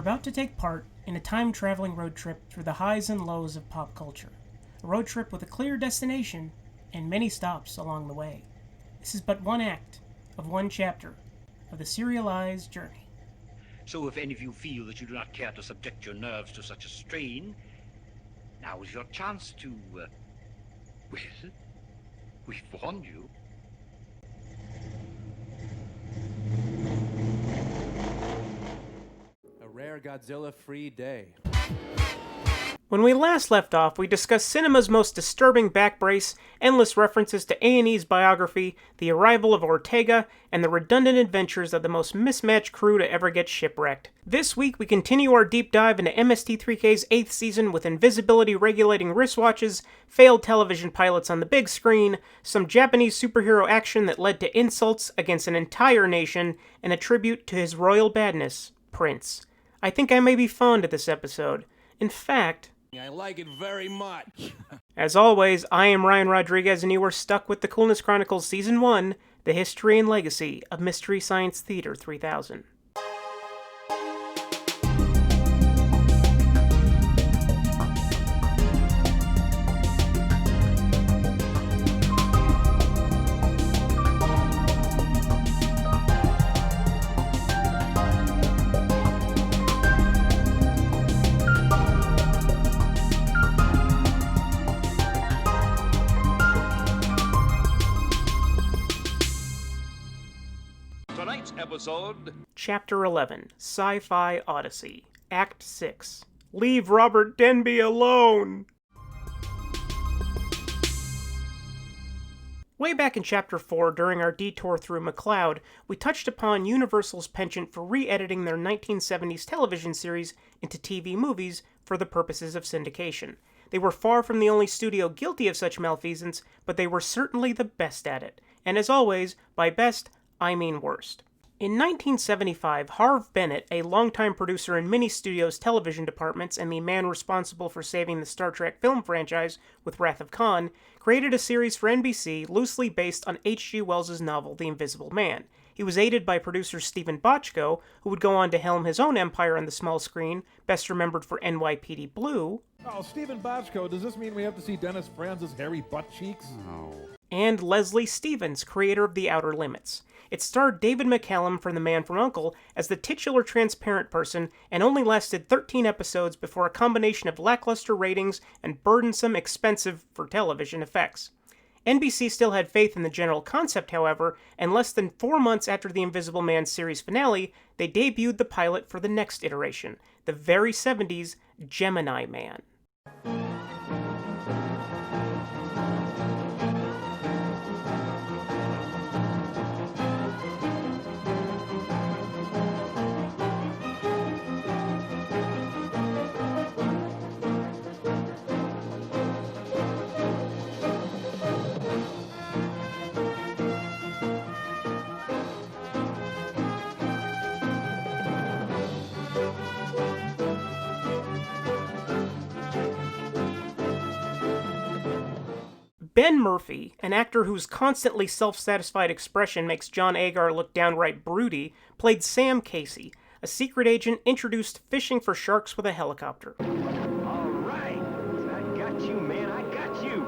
about to take part in a time-traveling road trip through the highs and lows of pop culture. A road trip with a clear destination and many stops along the way. This is but one act of one chapter of the serialized journey. So if any of you feel that you do not care to subject your nerves to such a strain, now is your chance to, well, we've warned you. A rare Godzilla-free day. When we last left off, we discussed cinema's most disturbing backbrace, endless references to A&E's biography, the arrival of Ortega, and the redundant adventures of the most mismatched crew to ever get shipwrecked. This week, we continue our deep dive into MST3K's 8th season with invisibility-regulating wristwatches, failed television pilots on the big screen, some Japanese superhero action that led to insults against an entire nation, and a tribute to his royal badness, Prince. I think I may be fond of this episode. In fact, I like it very much. as always, I am Ryan Rodriguez, and you are stuck with the Coolness Chronicles Season 1, The History and Legacy of Mystery Science Theater 3000. Chapter 11, Sci-Fi Odyssey, Act 6. Leave Robert Denby alone! Way back in Chapter 4, during our detour through McCloud, we touched upon Universal's penchant for re-editing their 1970s television series into TV movies for the purposes of syndication. They were far from the only studio guilty of such malfeasance, but they were certainly the best at it. And as always, by best, I mean worst. In 1975, Harve Bennett, a longtime producer in many studios' television departments and the man responsible for saving the Star Trek film franchise with Wrath of Khan, created a series for NBC loosely based on H.G. Wells' novel The Invisible Man. He was aided by producer Stephen Bochco, who would go on to helm his own empire on the small screen, best remembered for NYPD Blue. Oh, Stephen Bochco, does this mean we have to see Dennis Franz's hairy butt cheeks? Oh. And Leslie Stevens, creator of The Outer Limits. It starred David McCallum from The Man from U.N.C.L.E. as the titular transparent person, and only lasted 13 episodes before a combination of lackluster ratings and burdensome, expensive for television effects. NBC still had faith in the general concept, however, and less than 4 months after The Invisible Man series finale, they debuted the pilot for the next iteration, the very 70s Gemini Man. Ben Murphy, an actor whose constantly self-satisfied expression makes John Agar look downright broody, played Sam Casey, a secret agent introduced fishing for sharks with a helicopter. All right, I got you, man, I got you.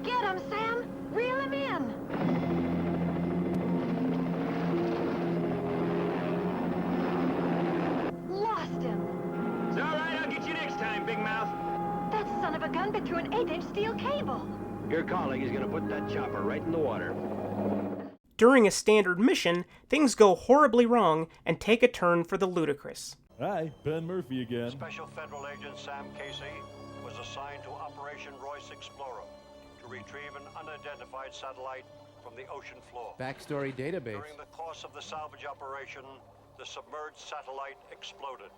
Get him, Sam! Reel him in! Lost him! It's all right, I'll get you next time, Big Mouth. That son of a gun bit through an 8-inch steel cable. Your colleague is gonna put that chopper right in the water. During a standard mission, things go horribly wrong and take a turn for the ludicrous. Hi, Ben Murphy again. Special Federal Agent Sam Casey was assigned to Operation Royce Explorer to retrieve an unidentified satellite from the ocean floor. Backstory database. During the course of the salvage operation, the submerged satellite exploded.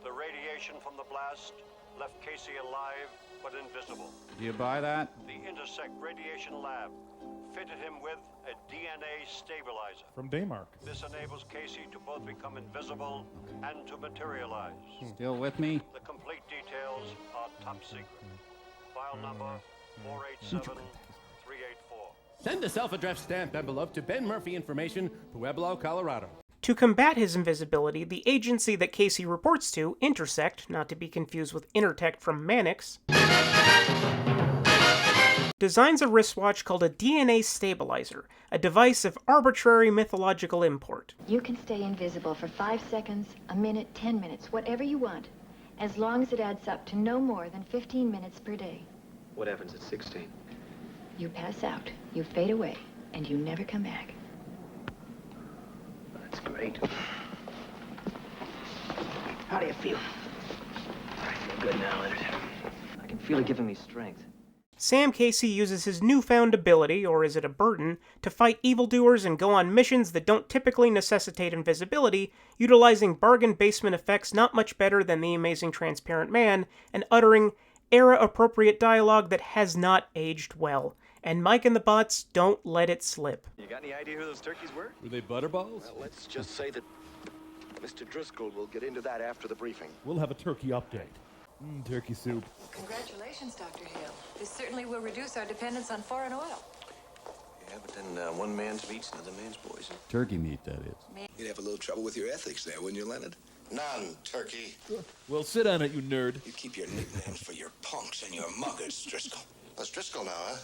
The radiation from the blast left Casey alive but invisible. Do you buy that? The Intersect Radiation Lab fitted him with a DNA stabilizer. From Daymark. This enables Casey to both become invisible and to materialize. Still with me? The complete details are top secret. File number 487384. Send a self-addressed stamped envelope to Ben Murphy Information, Pueblo, Colorado. To combat his invisibility, the agency that Casey reports to, Intersect, not to be confused with Intertech from Mannix, designs a wristwatch called a DNA stabilizer, a device of arbitrary mythological import. You can stay invisible for 5 seconds, a minute, 10 minutes, whatever you want, as long as it adds up to no more than 15 minutes per day. What happens at 16? You pass out, you fade away, and you never come back. That's great. How do you feel? I feel good now, Leonard. I can feel it giving me strength. Sam Casey uses his newfound ability, or is it a burden, to fight evildoers and go on missions that don't typically necessitate invisibility, utilizing bargain basement effects not much better than the Amazing Transparent Man, and uttering era-appropriate dialogue that has not aged well. And Mike and the Bots don't let it slip. You got any idea who those turkeys were? Were they butterballs? Well, let's just say that Mr. Driscoll will get into that after the briefing. We'll have a turkey update. Turkey soup. Congratulations, Dr. Hill. This certainly will reduce our dependence on foreign oil. Yeah, but then one man's meat's another man's poison. Turkey meat, that is. You'd have a little trouble with your ethics there, wouldn't you, Leonard? None, Turkey. Well, sit on it, you nerd. You keep your nicknames for your punks and your muggers, Driscoll. That's Driscoll now, huh?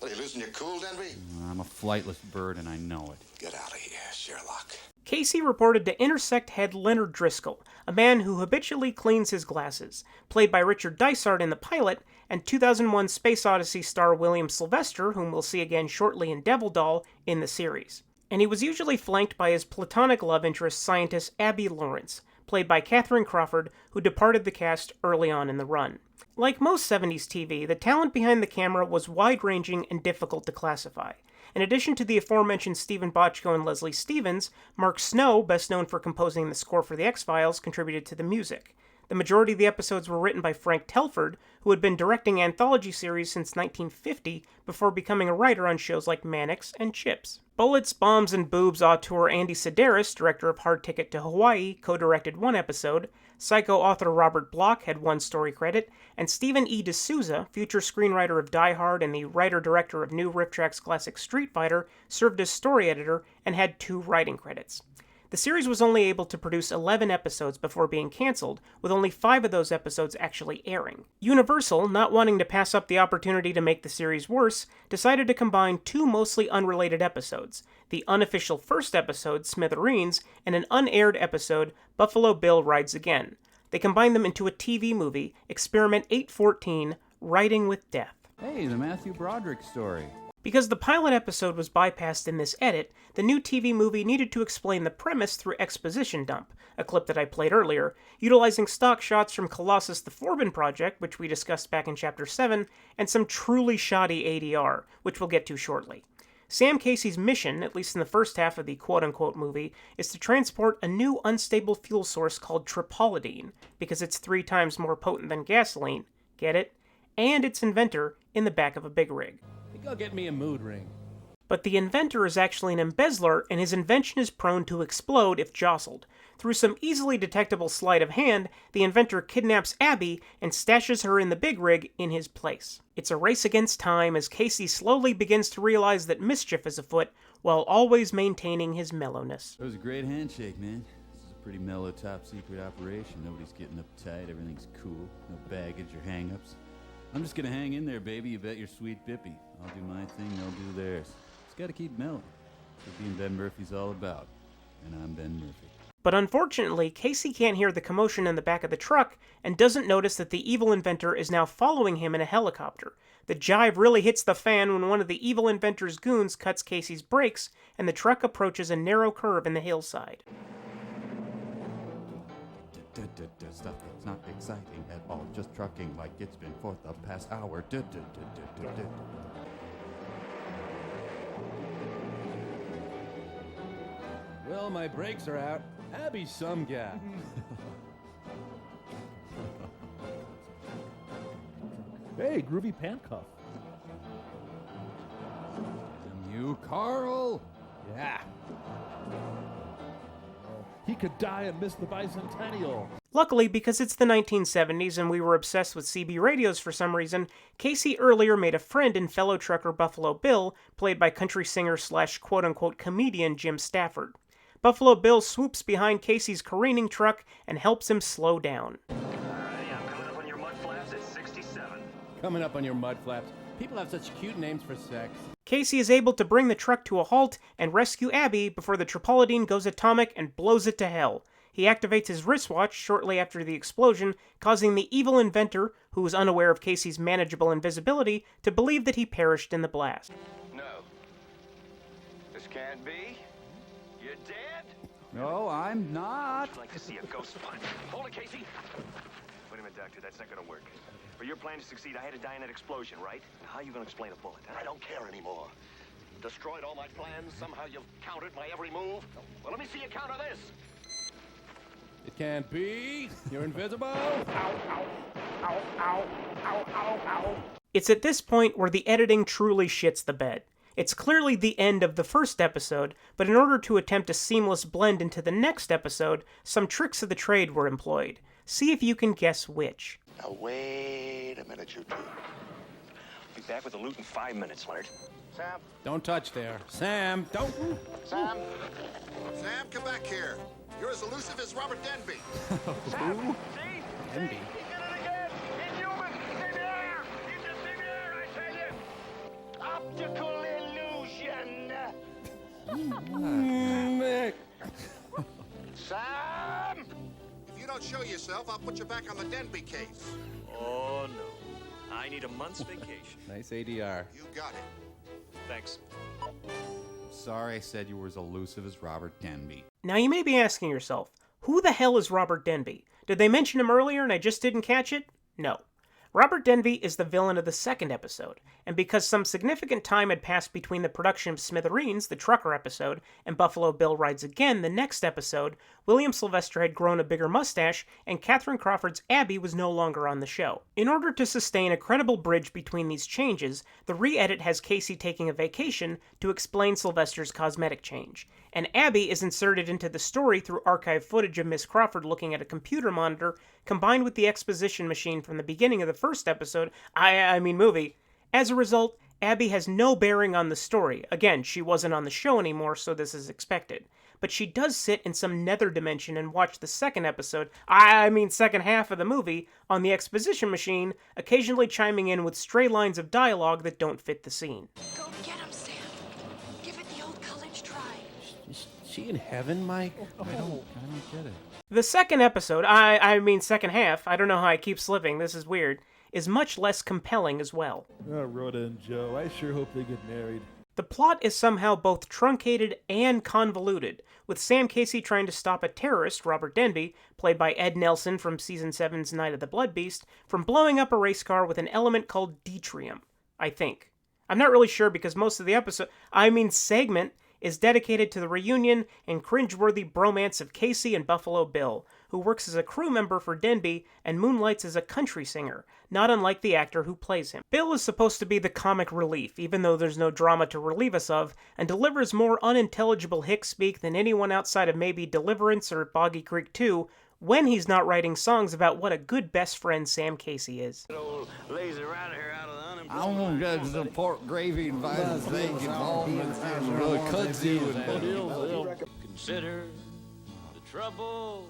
What, are you losing your cool, Denby? I'm a flightless bird, and I know it. Get out of here, Sherlock. Casey reported to Intersect head Leonard Driscoll, a man who habitually cleans his glasses, played by Richard Dysart in the pilot, and 2001 Space Odyssey star William Sylvester, whom we'll see again shortly in Devil Doll, in the series. And he was usually flanked by his platonic love interest scientist Abby Lawrence, played by Catherine Crawford, who departed the cast early on in the run. Like most 70s TV, the talent behind the camera was wide-ranging and difficult to classify. In addition to the aforementioned Stephen Bochco and Leslie Stevens, Mark Snow, best known for composing the score for The X-Files, contributed to the music. The majority of the episodes were written by Frank Telford, who had been directing anthology series since 1950 before becoming a writer on shows like Mannix and Chips. Bullets, Bombs, and Boobs auteur Andy Sedaris, director of Hard Ticket to Hawaii, co-directed one episode, Psycho author Robert Bloch had one story credit, and Stephen E. D'Souza, future screenwriter of Die Hard and the writer-director of new RiffTrax classic Street Fighter, served as story editor and had 2 writing credits. The series was only able to produce 11 episodes before being cancelled, with only 5 of those episodes actually airing. Universal, not wanting to pass up the opportunity to make the series worse, decided to combine 2 mostly unrelated episodes, the unofficial first episode, Smithereens, and an unaired episode, Buffalo Bill Rides Again. They combined them into a TV movie, Experiment 814, Writing with Death. Hey, the Matthew Broderick story. Because the pilot episode was bypassed in this edit, the new TV movie needed to explain the premise through exposition dump, a clip that I played earlier, utilizing stock shots from Colossus the Forbin Project, which we discussed back in Chapter 7, and some truly shoddy ADR, which we'll get to shortly. Sam Casey's mission, at least in the first half of the quote-unquote movie, is to transport a new unstable fuel source called tripolidine, because it's 3 times more potent than gasoline, get it? And its inventor in the back of a big rig. I think I'll get me a mood ring. But the inventor is actually an embezzler, and his invention is prone to explode if jostled. Through some easily detectable sleight of hand, the inventor kidnaps Abby and stashes her in the big rig in his place. It's a race against time as Casey slowly begins to realize that mischief is afoot, while always maintaining his mellowness. It was a great handshake, man. This is a pretty mellow, top-secret operation. Nobody's getting uptight, everything's cool, no baggage or hang-ups. I'm just gonna hang in there, baby, you bet your sweet Bippy. I'll do my thing, they'll do theirs. Just gotta keep mellow. That's what being Ben Murphy's all about. And I'm Ben Murphy. But unfortunately, Casey can't hear the commotion in the back of the truck and doesn't notice that the evil inventor is now following him in a helicopter. The jive really hits the fan when one of the evil inventor's goons cuts Casey's brakes and the truck approaches a narrow curve in the hillside. Stuff that's not exciting at all, just trucking like it's been for the past hour. Well, my brakes are out. Abby's some gal. Hey, groovy handcuff. You, Carl. Yeah. He could die and miss the bicentennial. Luckily, because it's the 1970s and we were obsessed with CB radios for some reason, Casey earlier made a friend in fellow trucker Buffalo Bill, played by country singer / quote-unquote comedian Jim Stafford. Buffalo Bill swoops behind Casey's careening truck and helps him slow down. I'm coming up on your mud flaps at 67. Coming up on your mud flaps. People have such cute names for sex. Casey is able to bring the truck to a halt and rescue Abby before the Tripolidine goes atomic and blows it to hell. He activates his wristwatch shortly after the explosion, causing the evil inventor, who was unaware of Casey's manageable invisibility, to believe that he perished in the blast. No. This can't be. You're dead? No, I'm not. I'd like to see a ghost punch. Hold it, Casey. Wait a minute, Doctor. That's not gonna work. For your plan to succeed, I had to die in that explosion, right? How are you gonna explain a bullet? I don't care anymore. You destroyed all my plans. Somehow you've countered my every move. Well, let me see you counter this. It can't be. You're invisible. It's at this point where the editing truly shits the bed. It's clearly the end of the first episode, but in order to attempt a seamless blend into the next episode, some tricks of the trade were employed. See if you can guess which. Now, wait a minute, you two. Be back with the loot in 5 minutes, Leonard. Sam? Don't touch there. Sam, don't. Sam? Sam, come back here. You're as elusive as Robert Denby. Sam, see? Denby. He did it again! Inhuman! Stay there! He's just in there, I tell you! Optical illusion! Sam! If you don't show yourself, I'll put you back on the Denby case. Oh, no. I need a month's vacation. Nice ADR. You got it. Thanks. Sorry I said you were as elusive as Robert Denby. Now you may be asking yourself, who the hell is Robert Denby? Did they mention him earlier and I just didn't catch it? No. Robert Denby is the villain of the second episode, and because some significant time had passed between the production of Smithereens, the trucker episode, and Buffalo Bill Rides Again, the next episode, William Sylvester had grown a bigger mustache, and Catherine Crawford's Abby was no longer on the show. In order to sustain a credible bridge between these changes, the re-edit has Casey taking a vacation to explain Sylvester's cosmetic change, and Abby is inserted into the story through archive footage of Miss Crawford looking at a computer monitor, combined with the exposition machine from the beginning of the first episode, movie. As a result, Abby has no bearing on the story. Again, she wasn't on the show anymore, so this is expected. But she does sit in some nether dimension and watch the second episode, second half of the movie, on the exposition machine, occasionally chiming in with stray lines of dialogue that don't fit the scene. Go get him, Sam. Give it the old college try. Is she in heaven, Mike? I don't get it. The second episode, second half, I don't know how I keep slipping, this is weird, is much less compelling as well. Oh, Rhoda and Joe, I sure hope they get married. The plot is somehow both truncated and convoluted, with Sam Casey trying to stop a terrorist, Robert Denby, played by Ed Nelson from Season 7's Night of the Blood Beast, from blowing up a race car with an element called deuterium, I think. I'm not really sure because most of the segment is dedicated to the reunion and cringeworthy bromance of Casey and Buffalo Bill, who works as a crew member for Denby and moonlights as a country singer, not unlike the actor who plays him. Bill is supposed to be the comic relief, even though there's no drama to relieve us of, and delivers more unintelligible hick speak than anyone outside of maybe Deliverance or Boggy Creek 2, when he's not writing songs about what a good best friend Sam Casey is. Lazy rider here out of the I want to get some pork gravy and violent things and home and really kudzu and Consider the trouble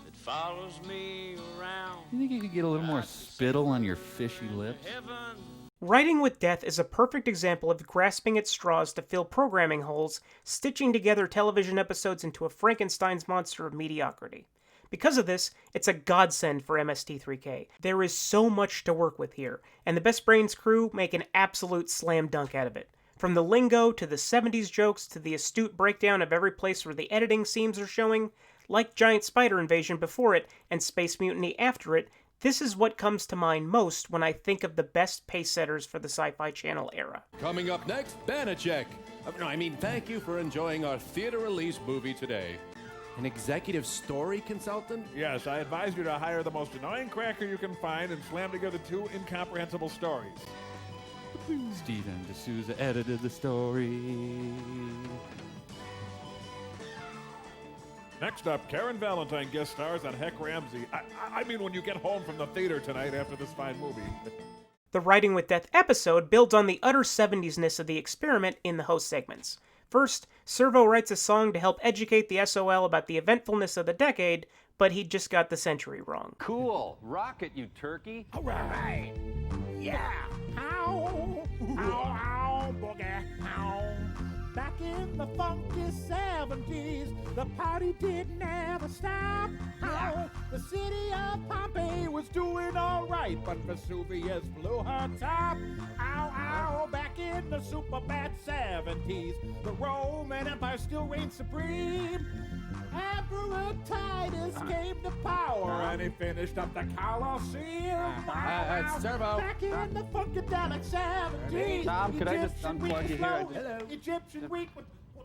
that follows me around. You think you could get a little more spittle on your fishy lips? Writing with Death is a perfect example of grasping at straws to fill programming holes, stitching together television episodes into a Frankenstein's monster of mediocrity. Because of this, it's a godsend for MST3K. There is so much to work with here, and the Best Brains crew make an absolute slam dunk out of it. From the lingo to the 70s jokes to the astute breakdown of every place where the editing seams are showing, like Giant Spider Invasion before it and Space Mutiny after it, this is what comes to mind most when I think of the best pace setters for the Sci-Fi Channel era. Coming up next, Banachek. Thank you for enjoying our theater release movie today. An executive story consultant? Yes, I advise you to hire the most annoying cracker you can find and slam together two incomprehensible stories. Steven D'Souza edited the story. Next up, Karen Valentine guest stars on H.A.R.M. I mean when you get home from the theater tonight after this fine movie. The Writing with Death episode builds on the utter 70s-ness of the experiment in the host segments. First, Servo writes a song to help educate the SOL about the eventfulness of the decade, but he just got the century wrong. Cool. Rocket, you turkey. All right. Yeah. Ow. Ow, ow, boogie. Ow. Back in the funky 70s, the party didn't ever stop. Ow. The city of Pompeii was doing all right, but Vesuvius blew her top. Ow, ow. Back in the super bad 70s, the Roman Empire still reigned supreme. Emperor Titus came to power, and he finished up the Colosseum. Servo. Back in the funkadelic 70s. Tom, could I just unplug you here? Hello. Egyptian wheat.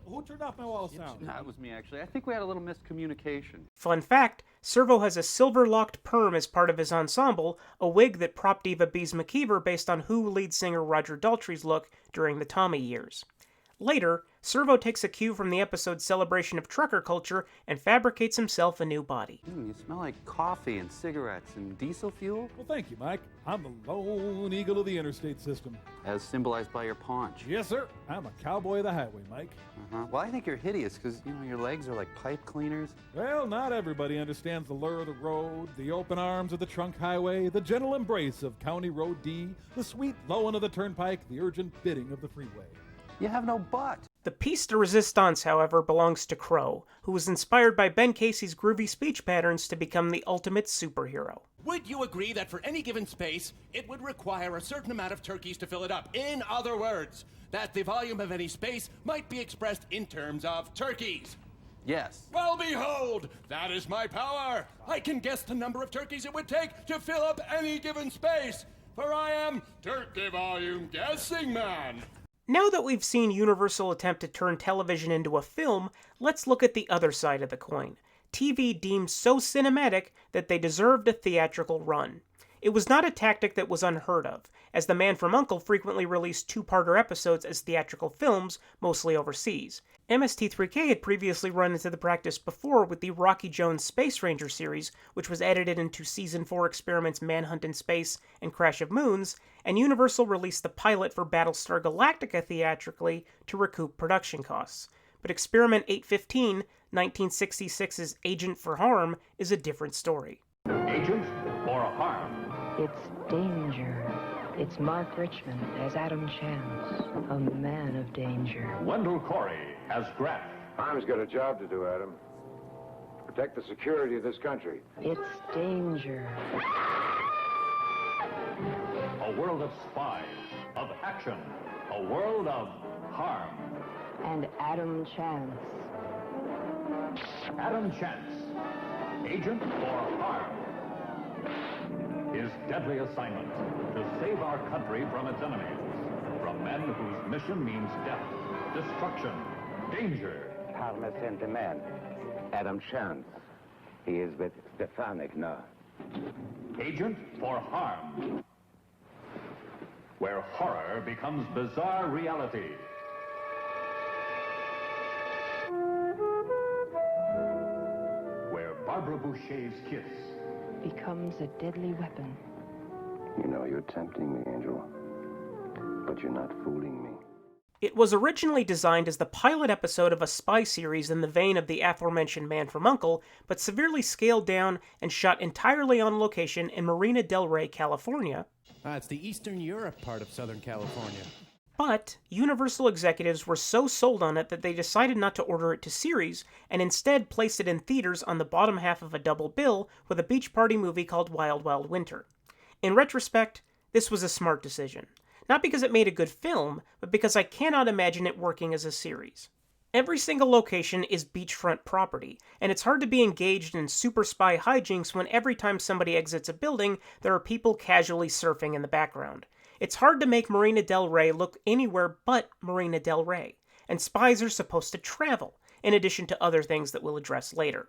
Who turned off my wall of sound? No, it was me, actually. I think we had a little miscommunication. Fun fact, Servo has a silver-locked perm as part of his ensemble, a wig that prop diva Bees McKeever based on Who lead singer Roger Daltrey's look during the Tommy years. Later, Servo takes a cue from the episode's celebration of trucker culture and fabricates himself a new body. You smell like coffee and cigarettes and diesel fuel? Well, thank you, Mike. I'm the lone eagle of the interstate system. As symbolized by your paunch. Yes, sir. I'm a cowboy of the highway, Mike. Well, I think you're hideous because, your legs are like pipe cleaners. Well, not everybody understands the lure of the road, the open arms of the trunk highway, the gentle embrace of County Road D, the sweet lowing of the turnpike, the urgent bidding of the freeway. You have no butt. The piece de resistance, however, belongs to Crow, who was inspired by Ben Casey's groovy speech patterns to become the ultimate superhero. Would you agree that for any given space, it would require a certain amount of turkeys to fill it up? In other words, that the volume of any space might be expressed in terms of turkeys. Yes. Well, behold, that is my power. I can guess the number of turkeys it would take to fill up any given space, for I am Turkey Volume Guessing Man. Now that we've seen Universal attempt to turn television into a film, let's look at the other side of the coin. TV deemed so cinematic that they deserved a theatrical run. It was not a tactic that was unheard of, as The Man from U.N.C.L.E. frequently released two-parter episodes as theatrical films, mostly overseas. MST3K had previously run into the practice before with the Rocky Jones Space Ranger series, which was edited into Season 4 experiments Manhunt in Space and Crash of Moons, and Universal released the pilot for Battlestar Galactica theatrically to recoup production costs. But Experiment 815, 1966's Agent for H.A.R.M, is a different story. Agent for H.A.R.M. It's danger. It's Mark Richmond as Adam Chance, a man of danger. Wendell Corey as Graf. H.A.R.M's got a job to do, Adam. Protect the security of this country. It's danger. A world of spies, of action, a world of harm. And Adam Chance. Adam Chance, agent for H.A.R.M. His deadly assignment, to save our country from its enemies, from men whose mission means death, destruction, danger. Magnificent Man, Adam Chance. He is with Stefanik now. Agent for H.A.R.M. Where horror becomes bizarre reality. Where Barbara Boucher's kiss becomes a deadly weapon. You know, you're tempting me, Angel. But you're not fooling me. It was originally designed as the pilot episode of a spy series in the vein of the aforementioned Man from U.N.C.L.E., but severely scaled down and shot entirely on location in Marina del Rey, California. It's the Eastern Europe part of Southern California. But Universal executives were so sold on it that they decided not to order it to series, and instead placed it in theaters on the bottom half of a double bill with a beach party movie called Wild Wild Winter. In retrospect, this was a smart decision. Not because it made a good film, but because I cannot imagine it working as a series. Every single location is beachfront property, and it's hard to be engaged in super spy hijinks when every time somebody exits a building, there are people casually surfing in the background. It's hard to make Marina del Rey look anywhere but Marina del Rey, and spies are supposed to travel, in addition to other things that we'll address later.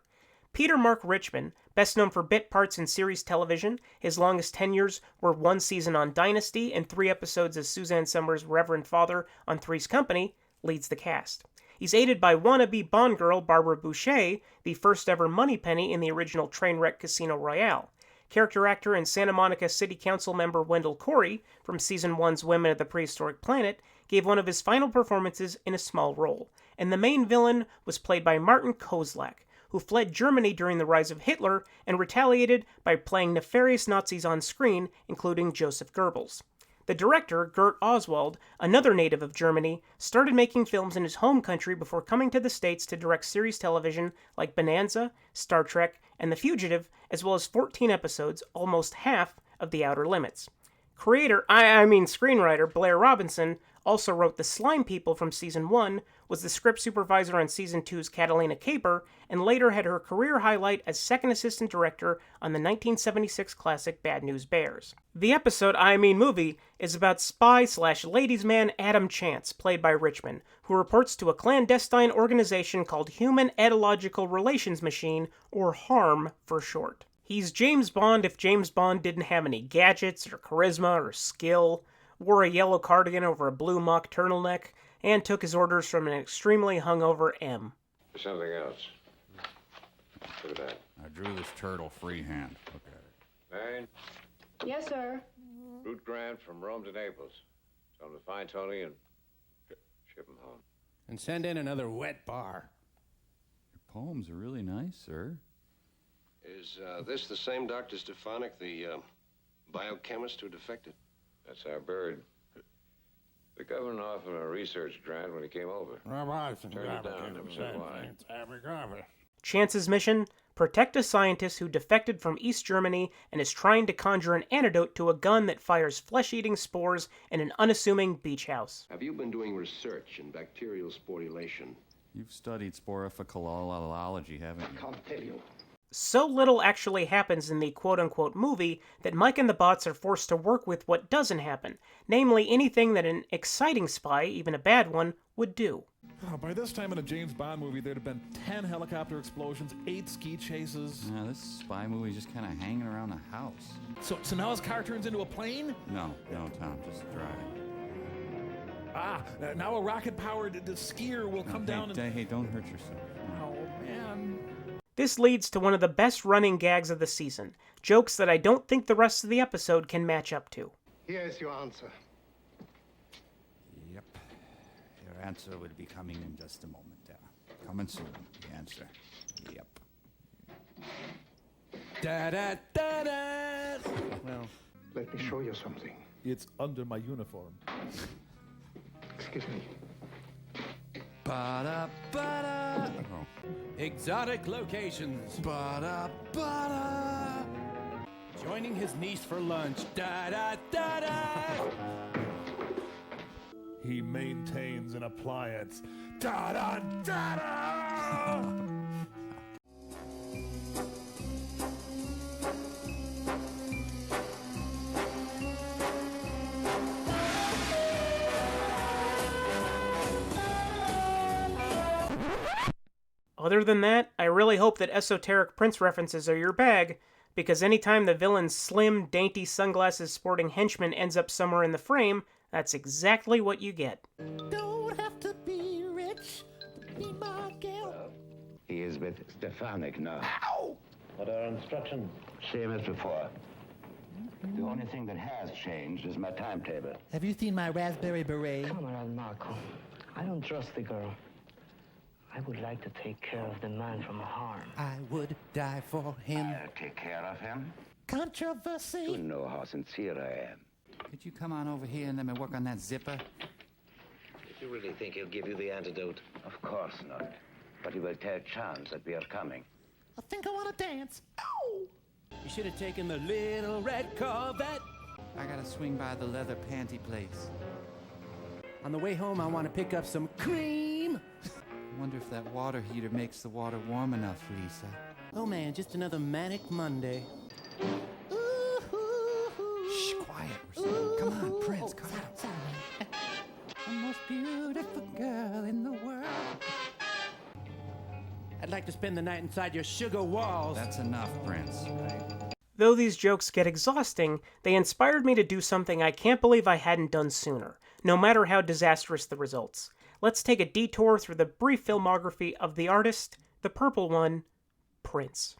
Peter Mark Richmond, best known for bit parts in series television, his longest tenures were 1 season on Dynasty and 3 episodes as Suzanne Summers' Reverend Father on Three's Company, leads the cast. He's aided by wannabe Bond girl Barbara Boucher, the first ever Moneypenny in the original Trainwreck Casino Royale. Character actor and Santa Monica City Council member Wendell Corey, from Season 1's Women of the Prehistoric Planet, gave one of his final performances in a small role, and the main villain was played by Martin Kozlak, who fled Germany during the rise of Hitler and retaliated by playing nefarious Nazis on screen, including Joseph Goebbels. The director, Gert Oswald, another native of Germany, started making films in his home country before coming to the States to direct series television like Bonanza, Star Trek, and The Fugitive, as well as 14 episodes, almost half of The Outer Limits. Screenwriter Blair Robinson also wrote The Slime People from Season 1, was the script supervisor on Season 2's Catalina Caper, and later had her career highlight as second assistant director on the 1976 classic Bad News Bears. The movie, is about spy/ladies' man Adam Chance, played by Richmond, who reports to a clandestine organization called Human Etological Relations Machine, or H.A.R.M for short. He's James Bond if James Bond didn't have any gadgets or charisma or skill, wore a yellow cardigan over a blue mock turtleneck, and took his orders from an extremely hungover M. Something else. Look at that. I drew this turtle freehand. Look at it. Marion, Yes, sir. route Grant from Rome to Naples. Tell him to find Tony and ship him home. And send in another wet bar. Your poems are really nice, sir. Is this the same Dr. Stefanik, the biochemist who defected? That's our bird. The governor offered him a research grant when he came over. Turned it down, never said why. Chance's mission? Protect a scientist who defected from East Germany and is trying to conjure an antidote to a gun that fires flesh-eating spores in an unassuming beach house. Have you been doing research in bacterial sporulation? You've studied sporophylology, haven't you? I can't tell you. So little actually happens in the quote-unquote movie that Mike and the Bots are forced to work with what doesn't happen, namely anything that an exciting spy, even a bad one, would do. Oh, by this time in a James Bond movie, there'd have been 10 helicopter explosions, 8 ski chases. Yeah, this spy movie's just kind of hanging around the house. So now his car turns into a plane? No, Tom, just driving. Now a rocket-powered skier will come down and... Hey, don't hurt yourself. Oh, man. This leads to one of the best running gags of the season, jokes that I don't think the rest of the episode can match up to. Here's your answer. Yep. Your answer will be coming in just a moment. Coming soon, the answer. Yep. Da-da-da-da! Well, Let me show you something. it's under my uniform. Excuse me. Ba-da-ba-da. Oh. Exotic locations. Ba-da-ba-da. Joining his niece for lunch. Da-da-da-da! He maintains an appliance. Da-da-da-da! Other than that, I really hope that esoteric Prince references are your bag, because anytime the villain's slim, dainty sunglasses sporting henchman ends up somewhere in the frame, that's exactly what you get. Don't have to be rich to be my girl. He is with Stefanik now. Ow! What are instructions? Same as before. The only thing that has changed is my timetable. Have you seen my raspberry beret? Come on, Marco. I don't trust the girl. I would like to take care of the man from H.A.R.M. I would die for him. I'll take care of him. Controversy. You know how sincere I am. Could you come on over here and let me work on that zipper? Do you really think he'll give you the antidote? Of course not. But he will tell Chance that we are coming. I think I want to dance. Ow! You should have taken the little red Corvette. I gotta swing by the leather panty place. On the way home, I want to pick up some cream. I wonder if that water heater makes the water warm enough, Lisa. Oh man, just another manic Monday. Shh, quiet. Come on, Prince, come on. The most beautiful girl in the world. I'd like to spend the night inside your sugar walls. That's enough, Prince. Though these jokes get exhausting, they inspired me to do something I can't believe I hadn't done sooner, no matter how disastrous the results. let's take a detour through the brief filmography of the artist, the purple one, Prince.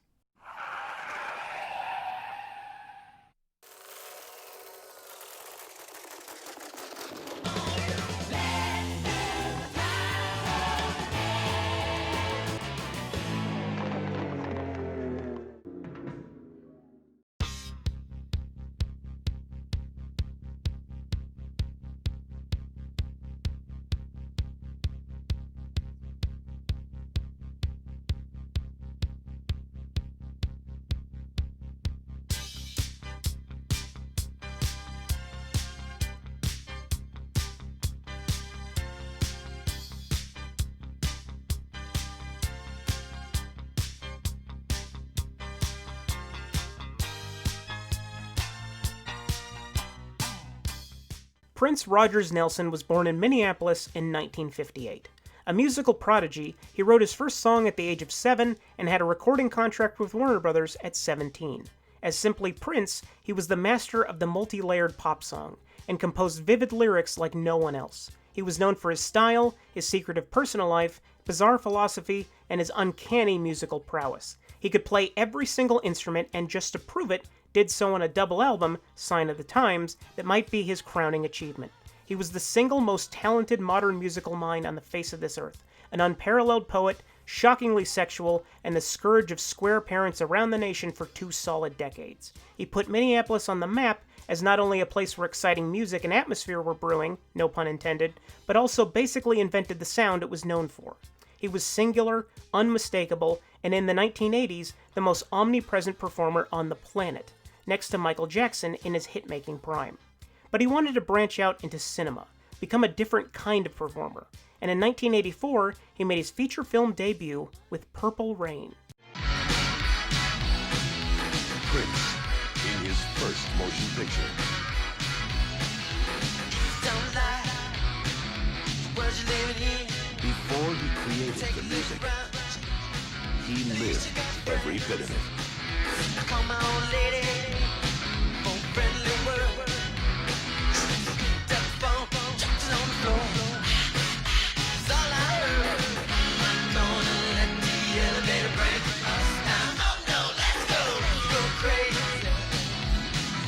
Prince Rogers Nelson was born in Minneapolis in 1958. A musical prodigy, he wrote his first song at the age of 7 and had a recording contract with Warner Brothers at 17. As simply Prince, he was the master of the multi-layered pop song, and composed vivid lyrics like no one else. He was known for his style, his secretive personal life, bizarre philosophy, and his uncanny musical prowess. He could play every single instrument, and just to prove it, did so on a double album, Sign of the Times, that might be his crowning achievement. He was the single most talented modern musical mind on the face of this earth, an unparalleled poet, shockingly sexual, and the scourge of square parents around the nation for 2 solid decades. He put Minneapolis on the map as not only a place where exciting music and atmosphere were brewing, no pun intended, but also basically invented the sound it was known for. He was singular, unmistakable, and in the 1980s, the most omnipresent performer on the planet, next to Michael Jackson in his hit-making prime. But he wanted to branch out into cinema, become a different kind of performer, and in 1984, he made his feature film debut with Purple Rain. Prince, in his first motion picture. Before he created the music, he lived every bit of it. Call my old lady for friendly word. Picked up the phone, dropped it on the floor. That's all I heard. I'm gonna let the elevator break us down. Oh no, let's go. Go crazy.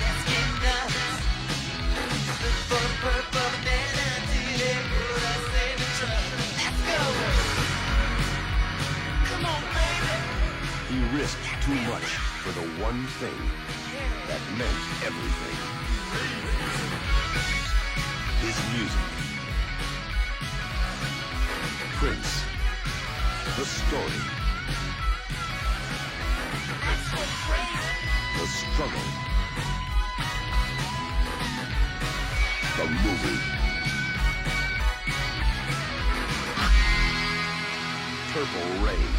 Let's get nuts. Look for the purple banana till they put us in the truck. Let's go. Come on, baby. He risked too much for the one thing that meant everything. His music. Prince. The story. The struggle. The movie. Purple Rain.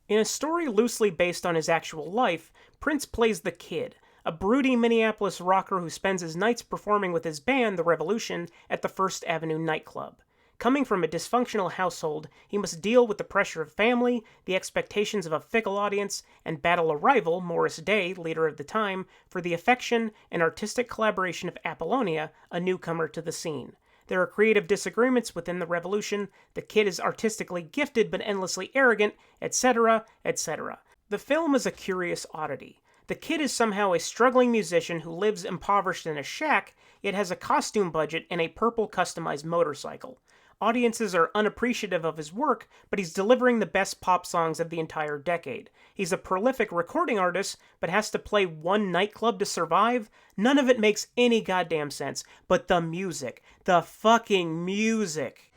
In a story loosely based on his actual life, Prince plays the Kid, a broody Minneapolis rocker who spends his nights performing with his band, The Revolution, at the First Avenue nightclub. Coming from a dysfunctional household, he must deal with the pressure of family, the expectations of a fickle audience, and battle a rival, Morris Day, leader of the time, for the affection and artistic collaboration of Apollonia, a newcomer to the scene. There are creative disagreements within the Revolution, the Kid is artistically gifted but endlessly arrogant, etc., etc. The film is a curious oddity. The Kid is somehow a struggling musician who lives impoverished in a shack, yet has a costume budget and a purple customized motorcycle. Audiences are unappreciative of his work, but he's delivering the best pop songs of the entire decade. He's a prolific recording artist, but has to play one nightclub to survive? None of it makes any goddamn sense. But the music. The fucking music.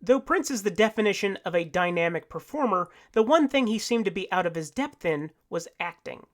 Though Prince is the definition of a dynamic performer, the one thing he seemed to be out of his depth in was acting.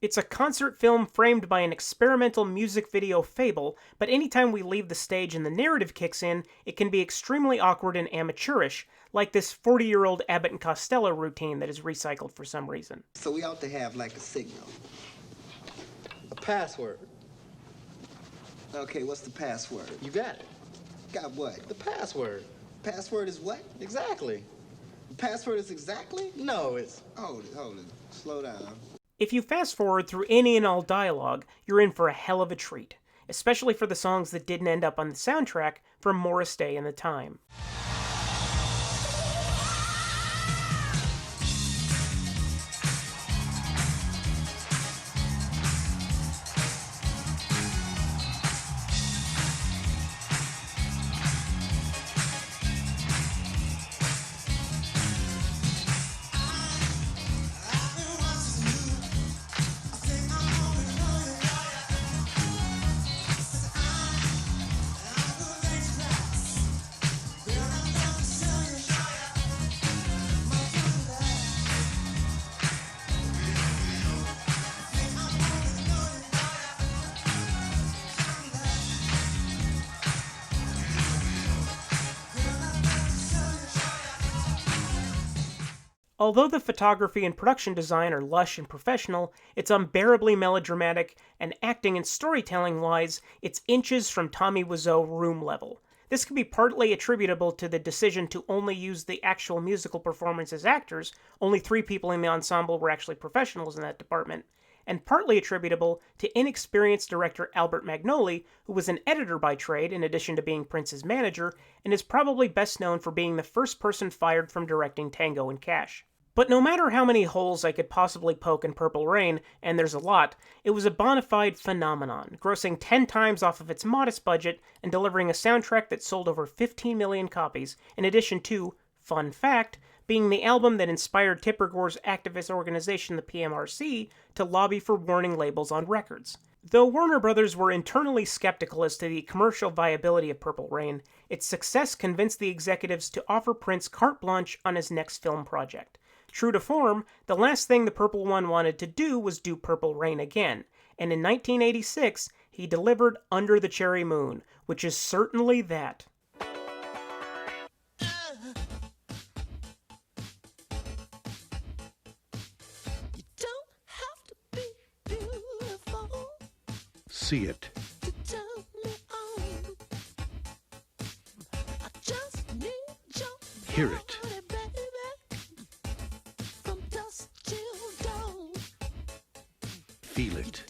It's a concert film framed by an experimental music video fable, but anytime we leave the stage and the narrative kicks in, it can be extremely awkward and amateurish, like this 40-year-old Abbott and Costello routine that is recycled for some reason. So we ought to have like a signal. A password. Okay, what's the password? You got it. Got what? The password. Password is what? Exactly. The password is exactly? No, it's... Hold it. Slow down. If you fast forward through any and all dialogue, you're in for a hell of a treat, especially for the songs that didn't end up on the soundtrack from Morris Day and the Time. Although the photography and production design are lush and professional, it's unbearably melodramatic, and acting and storytelling-wise, it's inches from Tommy Wiseau room level. This can be partly attributable to the decision to only use the actual musical performance as actors, only 3 people in the ensemble were actually professionals in that department, and partly attributable to inexperienced director Albert Magnoli, who was an editor by trade in addition to being Prince's manager, and is probably best known for being the first person fired from directing Tango and Cash. But no matter how many holes I could possibly poke in Purple Rain, and there's a lot, it was a bona fide phenomenon, grossing 10 times off of its modest budget and delivering a soundtrack that sold over 15 million copies, in addition to, fun fact, being the album that inspired Tipper Gore's activist organization, the PMRC, to lobby for warning labels on records. Though Warner Brothers were internally skeptical as to the commercial viability of Purple Rain, its success convinced the executives to offer Prince carte blanche on his next film project. True to form, the last thing the Purple One wanted to do was do Purple Rain again, and in 1986, he delivered Under the Cherry Moon, which is certainly that. See it. Hear it. Feel it.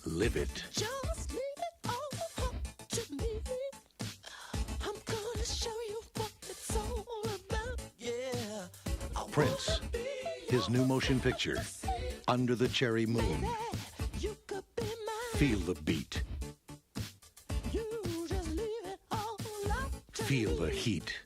Live it. Prince, his new motion picture, Under the Cherry Moon. Feel the beat. Feel the heat.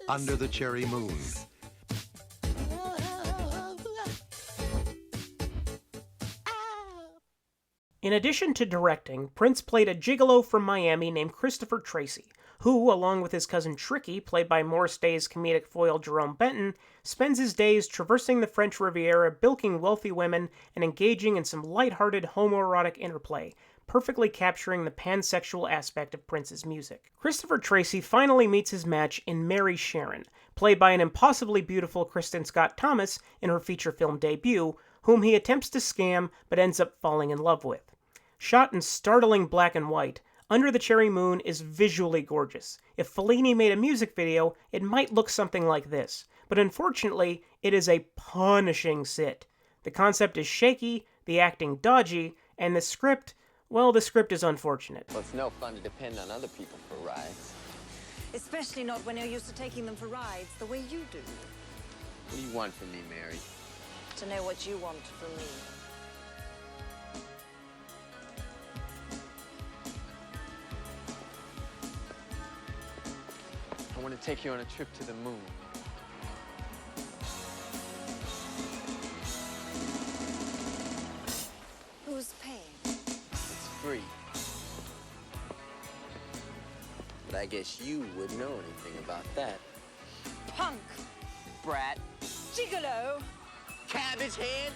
Under the Cherry Moon. In addition to directing, Prince played a gigolo from Miami named Christopher Tracy, who, along with his cousin Tricky, played by Morris Day's comedic foil Jerome Benton, spends his days traversing the French Riviera, bilking wealthy women, and engaging in some lighthearted homoerotic interplay, perfectly capturing the pansexual aspect of Prince's music. Christopher Tracy finally meets his match in Mary Sharon, played by an impossibly beautiful Kristen Scott Thomas in her feature film debut, whom he attempts to scam but ends up falling in love with. Shot in startling black and white, Under the Cherry Moon is visually gorgeous. If Fellini made a music video, it might look something like this, but unfortunately, it is a punishing sit. The concept is shaky, the acting dodgy, and the script, well, the script is unfortunate. Well, it's no fun to depend on other people for rides. Especially not when you're used to taking them for rides the way you do. What do you want from me, Mary? To know what you want from me. I want to take you on a trip to the moon. Who's paying? It's free. But I guess you wouldn't know anything about that. Punk! Brat. Gigolo! Cabbage head!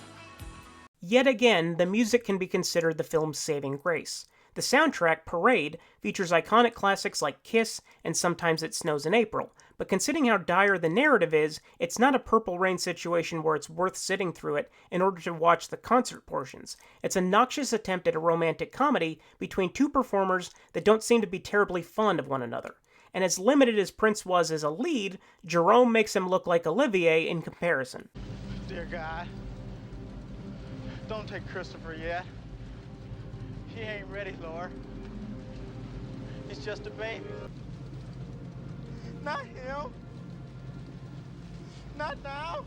Yet again, the music can be considered the film's saving grace. The soundtrack, Parade, features iconic classics like Kiss and Sometimes It Snows in April, but considering how dire the narrative is, it's not a Purple Rain situation where it's worth sitting through it in order to watch the concert portions. It's a noxious attempt at a romantic comedy between two performers that don't seem to be terribly fond of one another. And as limited as Prince was as a lead, Jerome makes him look like Olivier in comparison. Dear God, don't take Christopher yet. He ain't ready, Laura. He's just a baby. Not him. Not now.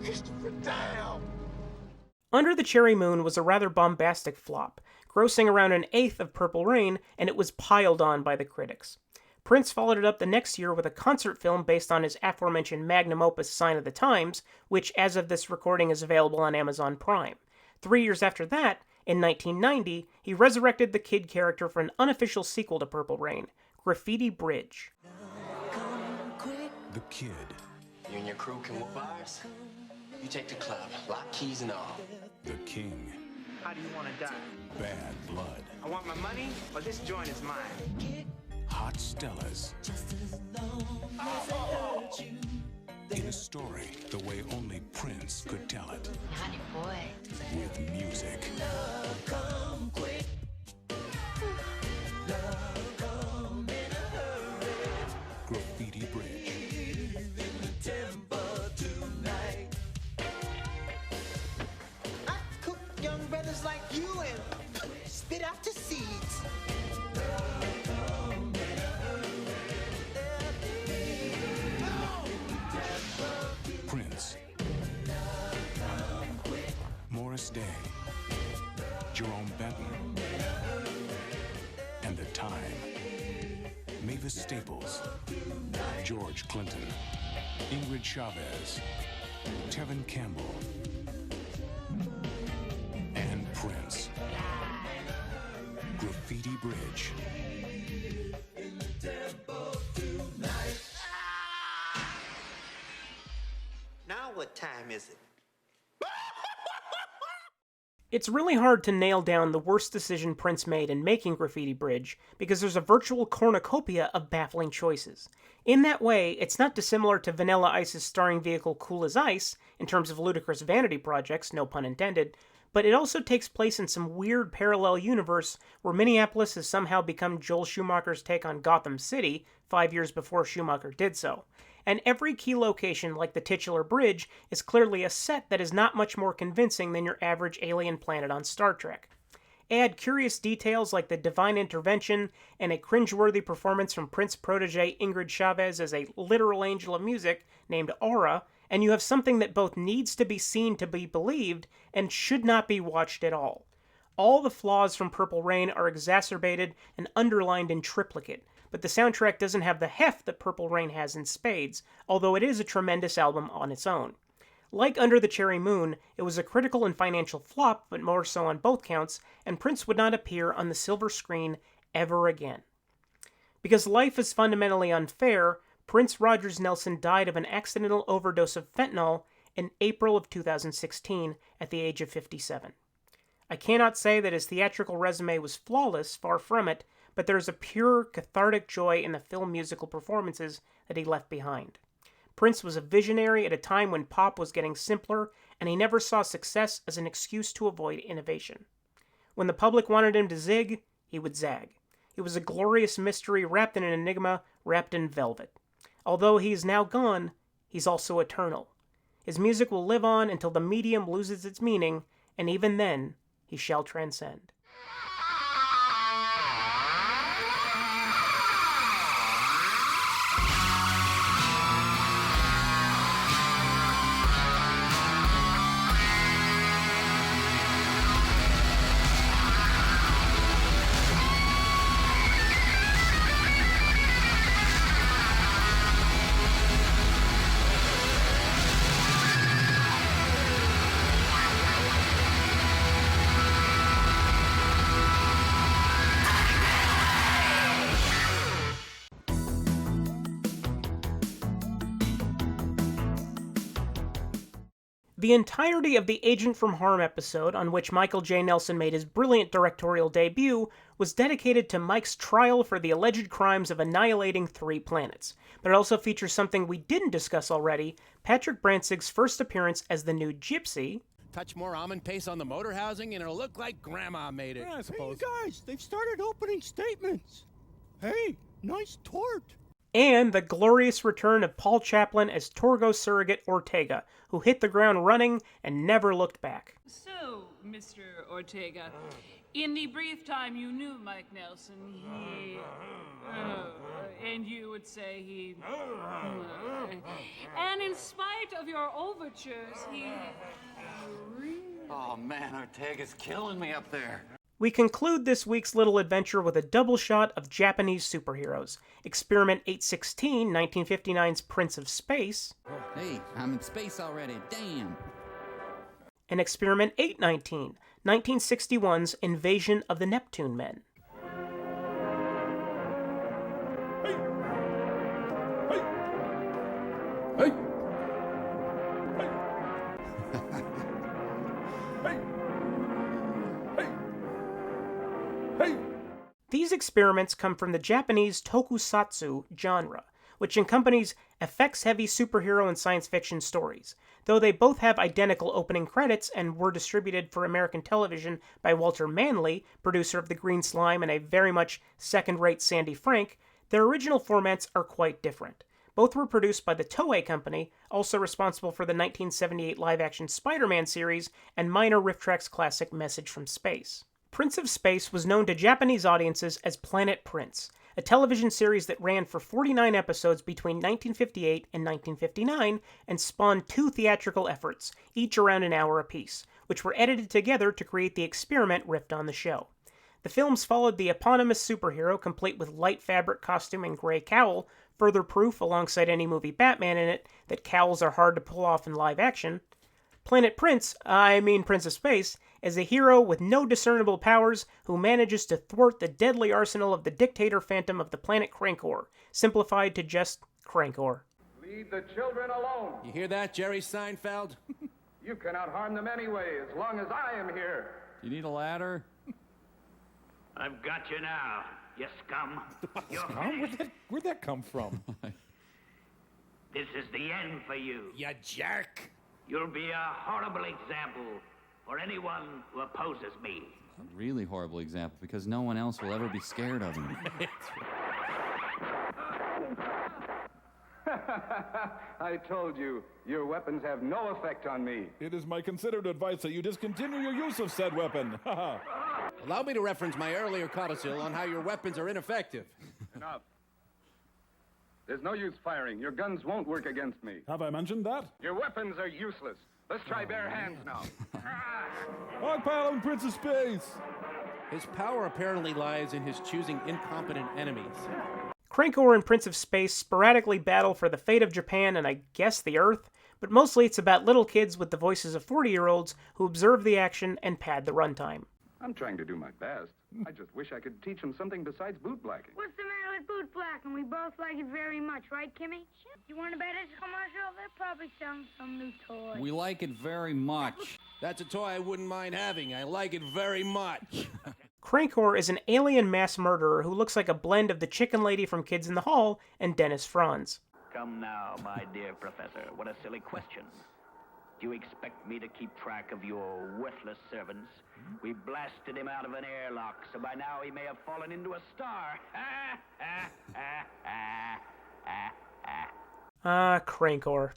Christopher, down. Under the Cherry Moon was a rather bombastic flop, grossing around an eighth of Purple Rain, and it was piled on by the critics. Prince followed it up the next year with a concert film based on his aforementioned magnum opus Sign of the Times, which as of this recording is available on Amazon Prime. 3 years after that, in 1990, he resurrected the kid character for an unofficial sequel to Purple Rain, Graffiti Bridge. The Kid. You and your crew can whoop ours. You take the club, lock, keys, and all. The King. How do you want to die? Bad Blood. I want my money, or this joint is mine. Hot Stellas. In a story the way only Prince could tell it. Naughty boy. With music. Love come quick. Love come in a hurry. Graffiti Bridge. In the temple tonight. I cook young brothers like you and spit out the seeds. Prince. Morris Day. Jerome Benton. And The Time. Mavis Staples. George Clinton. Ingrid Chavez. Tevin Campbell. And Prince. Graffiti Bridge. In the temple tonight. Now what time is it? It's really hard to nail down the worst decision Prince made in making Graffiti Bridge, because there's a virtual cornucopia of baffling choices. In that way, it's not dissimilar to Vanilla Ice's starring vehicle Cool as Ice, in terms of ludicrous vanity projects, no pun intended, but it also takes place in some weird parallel universe where Minneapolis has somehow become Joel Schumacher's take on Gotham City 5 years before Schumacher did so. And every key location, like the titular bridge, is clearly a set that is not much more convincing than your average alien planet on Star Trek. Add curious details like the divine intervention and a cringeworthy performance from Prince protege Ingrid Chavez as a literal angel of music named Aura, and you have something that both needs to be seen to be believed and should not be watched at all. All the flaws from Purple Rain are exacerbated and underlined in triplicate, but the soundtrack doesn't have the heft that Purple Rain has in spades, although it is a tremendous album on its own. Like Under the Cherry Moon, it was a critical and financial flop, but more so on both counts, and Prince would not appear on the silver screen ever again. Because life is fundamentally unfair, Prince Rogers Nelson died of an accidental overdose of fentanyl in April of 2016 at the age of 57. I cannot say that his theatrical resume was flawless, far from it, but there's a pure, cathartic joy in the film musical performances that he left behind. Prince was a visionary at a time when pop was getting simpler, and he never saw success as an excuse to avoid innovation. When the public wanted him to zig, he would zag. It was a glorious mystery wrapped in an enigma, wrapped in velvet. Although he is now gone, he's also eternal. His music will live on until the medium loses its meaning, and even then, he shall transcend. The entirety of the Agent from H.A.R.M episode, on which Michael J. Nelson made his brilliant directorial debut, was dedicated to Mike's trial for the alleged crimes of annihilating 3 planets. But it also features something we didn't discuss already, Patrick Brantzig's first appearance as the new Gypsy. Touch more almond paste on the motor housing and it'll look like Grandma made it. Yeah, I suppose. Hey, guys, they've started opening statements. Hey, nice tort. And the glorious return of Paul Chaplin as Torgo Surrogate Ortega, who hit the ground running and never looked back. So, Mr. Ortega, in the brief time you knew Mike Nelson, he... and you would say he... and in spite of your overtures, he... Oh man, Ortega's killing me up there. We conclude this week's little adventure with a double shot of Japanese superheroes. Experiment 816, 1959's Prince of Space. Hey, I'm in space already, damn. And Experiment 819, 1961's Invasion of the Neptune Men. Hey! These experiments come from the Japanese tokusatsu genre, which encompasses effects-heavy superhero and science fiction stories. Though they both have identical opening credits and were distributed for American television by Walter Manley, producer of The Green Slime and a very much second-rate Sandy Frank, their original formats are quite different. Both were produced by the Toei Company, also responsible for the 1978 live-action Spider-Man series and minor Riff Trax classic Message from Space. Prince of Space was known to Japanese audiences as Planet Prince, a television series that ran for 49 episodes between 1958 and 1959 and spawned 2 theatrical efforts, each around an hour apiece, which were edited together to create the experiment riffed on the show. The films followed the eponymous superhero, complete with light fabric costume and gray cowl, further proof, alongside any movie Batman in it, that cowls are hard to pull off in live action. Planet Prince, Prince of Space, is a hero with no discernible powers who manages to thwart the deadly arsenal of the dictator phantom of the planet Krankor, simplified to just Krankor. Leave the children alone. You hear that, Jerry Seinfeld? You cannot harm them anyway, as long as I am here. You need a ladder? I've got you now, you scum. Scum? Where'd that come from? This is the end for you. You jerk. You'll be a horrible example for anyone who opposes me. A really horrible example, because no one else will ever be scared of him. I told you, your weapons have no effect on me. It is my considered advice that you discontinue your use of said weapon. Allow me to reference my earlier codicil on how your weapons are ineffective. Enough. There's no use firing. Your guns won't work against me. Have I mentioned that? Your weapons are useless. Let's try bare hands now. Hogpile and Prince of Space! His power apparently lies in his choosing incompetent enemies. Krankor and Prince of Space sporadically battle for the fate of Japan and I guess the Earth, but mostly it's about little kids with the voices of 40-year-olds who observe the action and pad the runtime. I'm trying to do my best. I just wish I could teach them something besides boot blacking. What's the matter with boot blacking? We both like it very much, right, Kimmy? You want to bet it's a commercial? They're probably selling some new toy. We like it very much. That's a toy I wouldn't mind having. I like it very much. Krankor is an alien mass murderer who looks like a blend of the chicken lady from Kids in the Hall and Dennis Franz. Come now, my dear professor, what a silly question. Do you expect me to keep track of your worthless servants? We blasted him out of an airlock, so by now he may have fallen into a star. Krankor.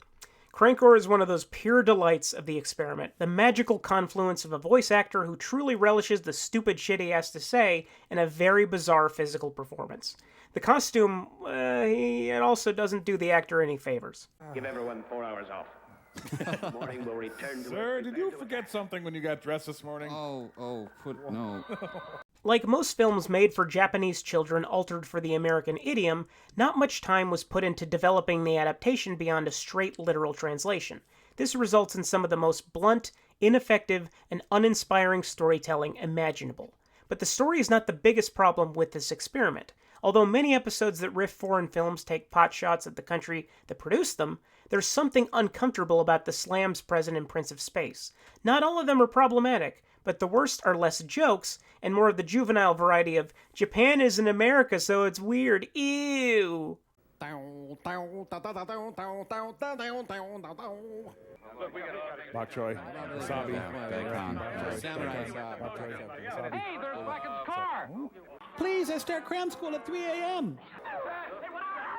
Krankor is one of those pure delights of the experiment, the magical confluence of a voice actor who truly relishes the stupid shit he has to say and a very bizarre physical performance. The costume, it also doesn't do the actor any favors. Give everyone 4 hours off. Morning will return to Sir, did you forget something when you got dressed this morning? No. Like most films made for Japanese children altered for the American idiom, not much time was put into developing the adaptation beyond a straight literal translation. This results in some of the most blunt, ineffective, and uninspiring storytelling imaginable. But the story is not the biggest problem with this experiment. Although many episodes that riff foreign films take potshots at the country that produced them, there's something uncomfortable about the slams present in Prince of Space. Not all of them are problematic, but the worst are less jokes and more of the juvenile variety of Japan isn't America, so it's weird. Ew. Bok choy, wasabi, Hey, there's Blacken's car! Please, I start cram school at 3 a.m.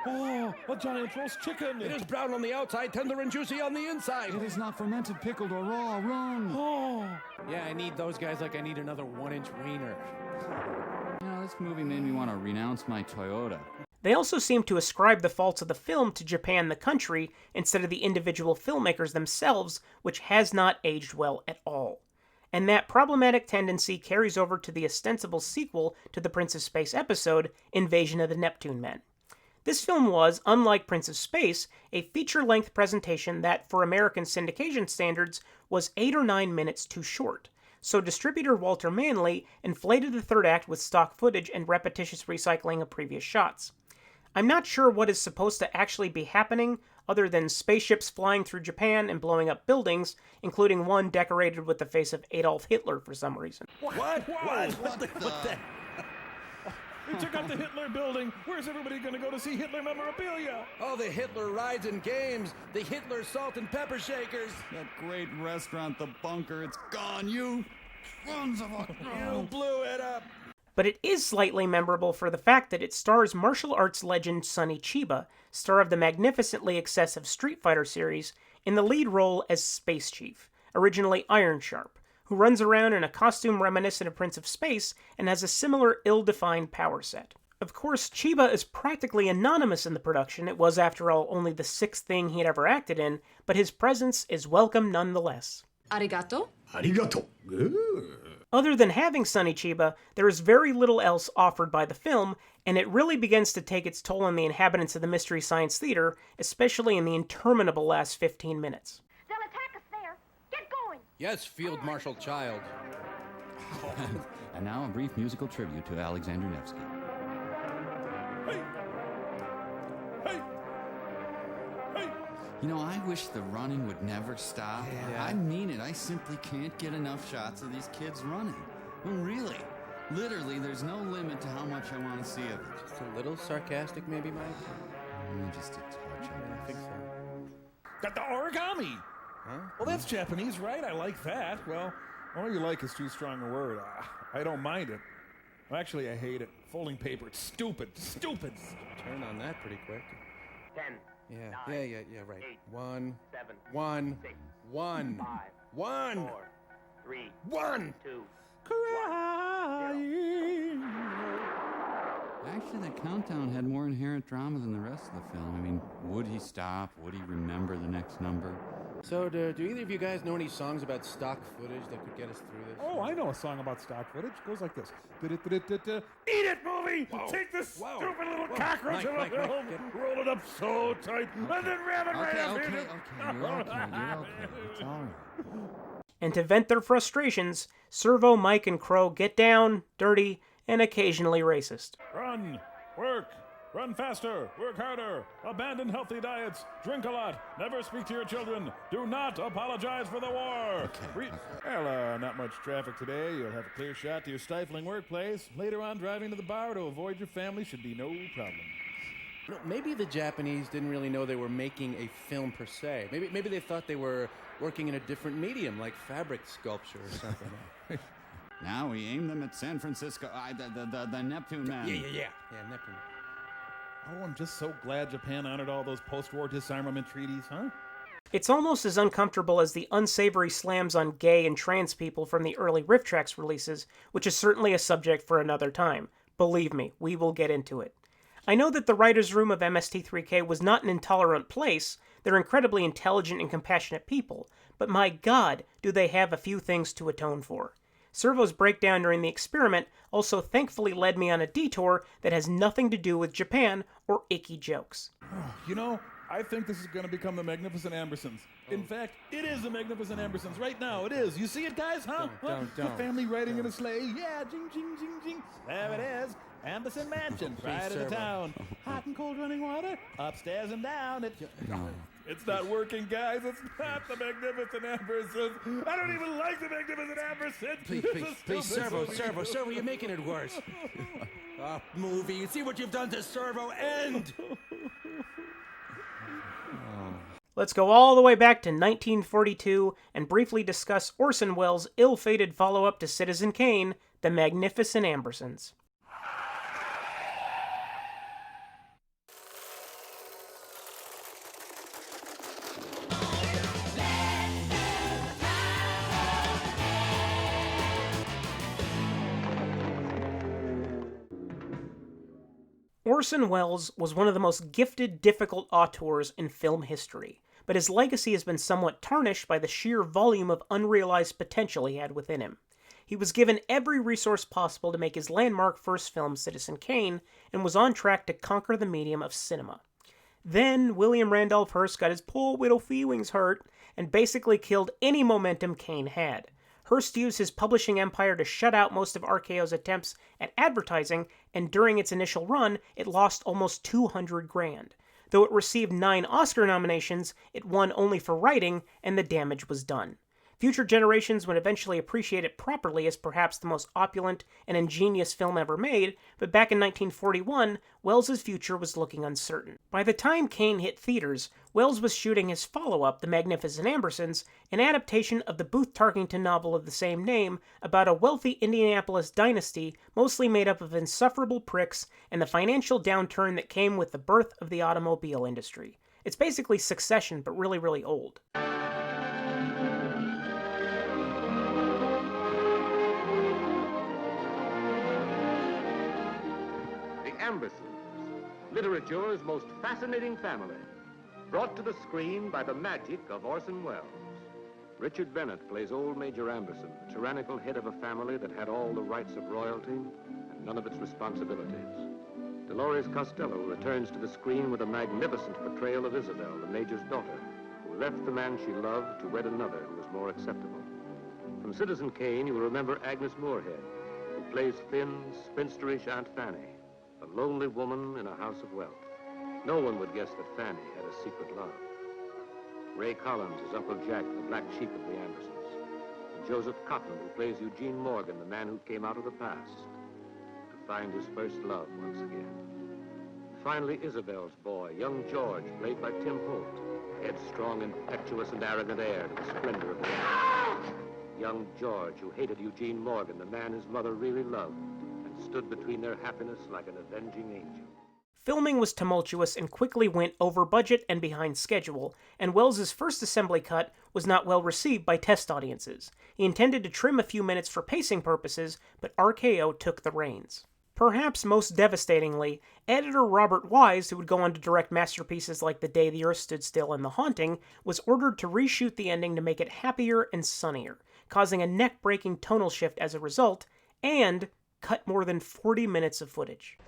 Oh, a giant roast chicken! It is brown on the outside, tender and juicy on the inside. It is not fermented, pickled, or raw. Run! Oh! Yeah, I need those guys like I need another 1-inch wiener. This movie made me want to renounce my Toyota. They also seem to ascribe the faults of the film to Japan the country instead of the individual filmmakers themselves, which has not aged well at all. And that problematic tendency carries over to the ostensible sequel to the Prince of Space episode, Invasion of the Neptune Men. This film was, unlike Prince of Space, a feature-length presentation that, for American syndication standards, was 8 or 9 minutes too short. So distributor Walter Manley inflated the third act with stock footage and repetitious recycling of previous shots. I'm not sure what is supposed to actually be happening, other than spaceships flying through Japan and blowing up buildings, including one decorated with the face of Adolf Hitler for some reason. What the? They took out the Hitler building. Where's everybody going to go to see Hitler memorabilia? Oh, the Hitler rides and games. The Hitler salt and pepper shakers. That great restaurant, The Bunker, it's gone. You sons of a... You blew it up. But it is slightly memorable for the fact that it stars martial arts legend Sonny Chiba, star of the magnificently excessive Street Fighter series, in the lead role as Space Chief, originally Iron Sharp, who runs around in a costume reminiscent of Prince of Space and has a similar ill-defined power set. Of course, Chiba is practically anonymous in the production. It was, after all, only the 6th thing he'd ever acted in, but his presence is welcome nonetheless. Arigato? Arigato. Other than having Sonny Chiba, there is very little else offered by the film, and it really begins to take its toll on the inhabitants of the Mystery Science Theater, especially in the interminable last 15 minutes. They'll attack us there. Get going. Yes, Field Marshal Child. And now a brief musical tribute to Alexander Nevsky. Hey! Hey! Hey! You know, I wish the running would never stop. Yeah. I mean it. I simply can't get enough shots of these kids running. Well, really. Literally, there's no limit to how much I want to see of it. Just a little sarcastic, maybe, Mike? Just a touch, I think so. Got the origami! Huh? Well, that's Japanese, right? I like that. Well, all you like is too strong a word. I don't mind it. Well, actually, I hate it. Folding paper, it's stupid. Stupid! Turn on that pretty quick. 10. Yeah, 9, yeah, right. 8, 1, 7, 1, 6, 1, 5, 1, 4, 3, 1. 2, Crying. Actually, that countdown had more inherent drama than the rest of the film. I mean, would he stop? Would he remember the next number? So, do either of you guys know any songs about stock footage that could get us through this? Oh, I know a song about stock footage. It goes like this. Eat it, movie! Whoa. Take this Whoa. stupid little Whoa. cockroach of a Mike, film, roll it up so tight, and then ram it right up in it. You're okay. It's all right. And to vent their frustrations, Servo, Mike, and Crow get down, dirty, and occasionally racist. Run, work, Run faster, work harder, abandon healthy diets, drink a lot, never speak to your children, do not apologize for the war. Well, not much traffic today. You'll have a clear shot to your stifling workplace. Later on, driving to the bar to avoid your family should be no problem. Maybe the Japanese didn't really know they were making a film per se. Maybe they thought they were working in a different medium, like fabric sculpture or something. Now we aim them at San Francisco. The Neptune Men. Yeah, Neptune. Oh, I'm just so glad Japan honored all those post-war disarmament treaties, huh? It's almost as uncomfortable as the unsavory slams on gay and trans people from the early Riff Tracks releases, which is certainly a subject for another time. Believe me, we will get into it. I know that the writer's room of MST3K was not an intolerant place. They're incredibly intelligent and compassionate people, but my God, do they have a few things to atone for. Servo's breakdown during the experiment also thankfully led me on a detour that has nothing to do with Japan or icky jokes. You know, I think this is going to become the Magnificent Ambersons. In fact, it is the Magnificent Ambersons right now. It is. You see it, guys? Huh? Don't. The family riding in a sleigh. Yeah, jing, jing, jing, jing. There it is. Amberson Mansion, pride of the town. Hot and cold running water, upstairs and down. It's not working, guys. It's not the Magnificent Ambersons. I don't even like the Magnificent Ambersons. Please, Servo, you're making it worse. Movie, you see what you've done to Servo. End! Let's go all the way back to 1942 and briefly discuss Orson Welles' ill-fated follow-up to Citizen Kane, The Magnificent Ambersons. Orson Welles was one of the most gifted, difficult auteurs in film history, but his legacy has been somewhat tarnished by the sheer volume of unrealized potential he had within him. He was given every resource possible to make his landmark first film, Citizen Kane, and was on track to conquer the medium of cinema. Then, William Randolph Hearst got his poor little feelings hurt, and basically killed any momentum Kane had. Hearst used his publishing empire to shut out most of RKO's attempts at advertising, and during its initial run, it lost almost $200,000. Though it received 9 Oscar nominations, it won only for writing, and the damage was done. Future generations would eventually appreciate it properly as perhaps the most opulent and ingenious film ever made, but back in 1941, Welles' future was looking uncertain. By the time Kane hit theaters, Welles was shooting his follow-up, The Magnificent Ambersons, an adaptation of the Booth Tarkington novel of the same name about a wealthy Indianapolis dynasty mostly made up of insufferable pricks and the financial downturn that came with the birth of the automobile industry. It's basically Succession, but really, really old. Ambersons, literature's most fascinating family, brought to the screen by the magic of Orson Welles. Richard Bennett plays old Major Amberson, the tyrannical head of a family that had all the rights of royalty and none of its responsibilities. Dolores Costello returns to the screen with a magnificent portrayal of Isabel, the Major's daughter, who left the man she loved to wed another who was more acceptable. From Citizen Kane, you will remember Agnes Moorehead, who plays thin, spinsterish Aunt Fanny, a lonely woman in a house of wealth. No one would guess that Fanny had a secret love. Ray Collins is Uncle Jack, the black sheep of the Ambersons. And Joseph Cotton, who plays Eugene Morgan, the man who came out of the past to find his first love once again. Finally, Isabel's boy, young George, played by Tim Holt, headstrong, impetuous, and arrogant heir to the splendor of the Ambersons. Young George, who hated Eugene Morgan, the man his mother really loved, stood between their happiness like an avenging angel. Filming was tumultuous and quickly went over budget and behind schedule, and Welles' first assembly cut was not well received by test audiences. He intended to trim a few minutes for pacing purposes, but RKO took the reins. Perhaps most devastatingly, editor Robert Wise, who would go on to direct masterpieces like The Day the Earth Stood Still and The Haunting, was ordered to reshoot the ending to make it happier and sunnier, causing a neck-breaking tonal shift as a result, and cut more than 40 minutes of footage.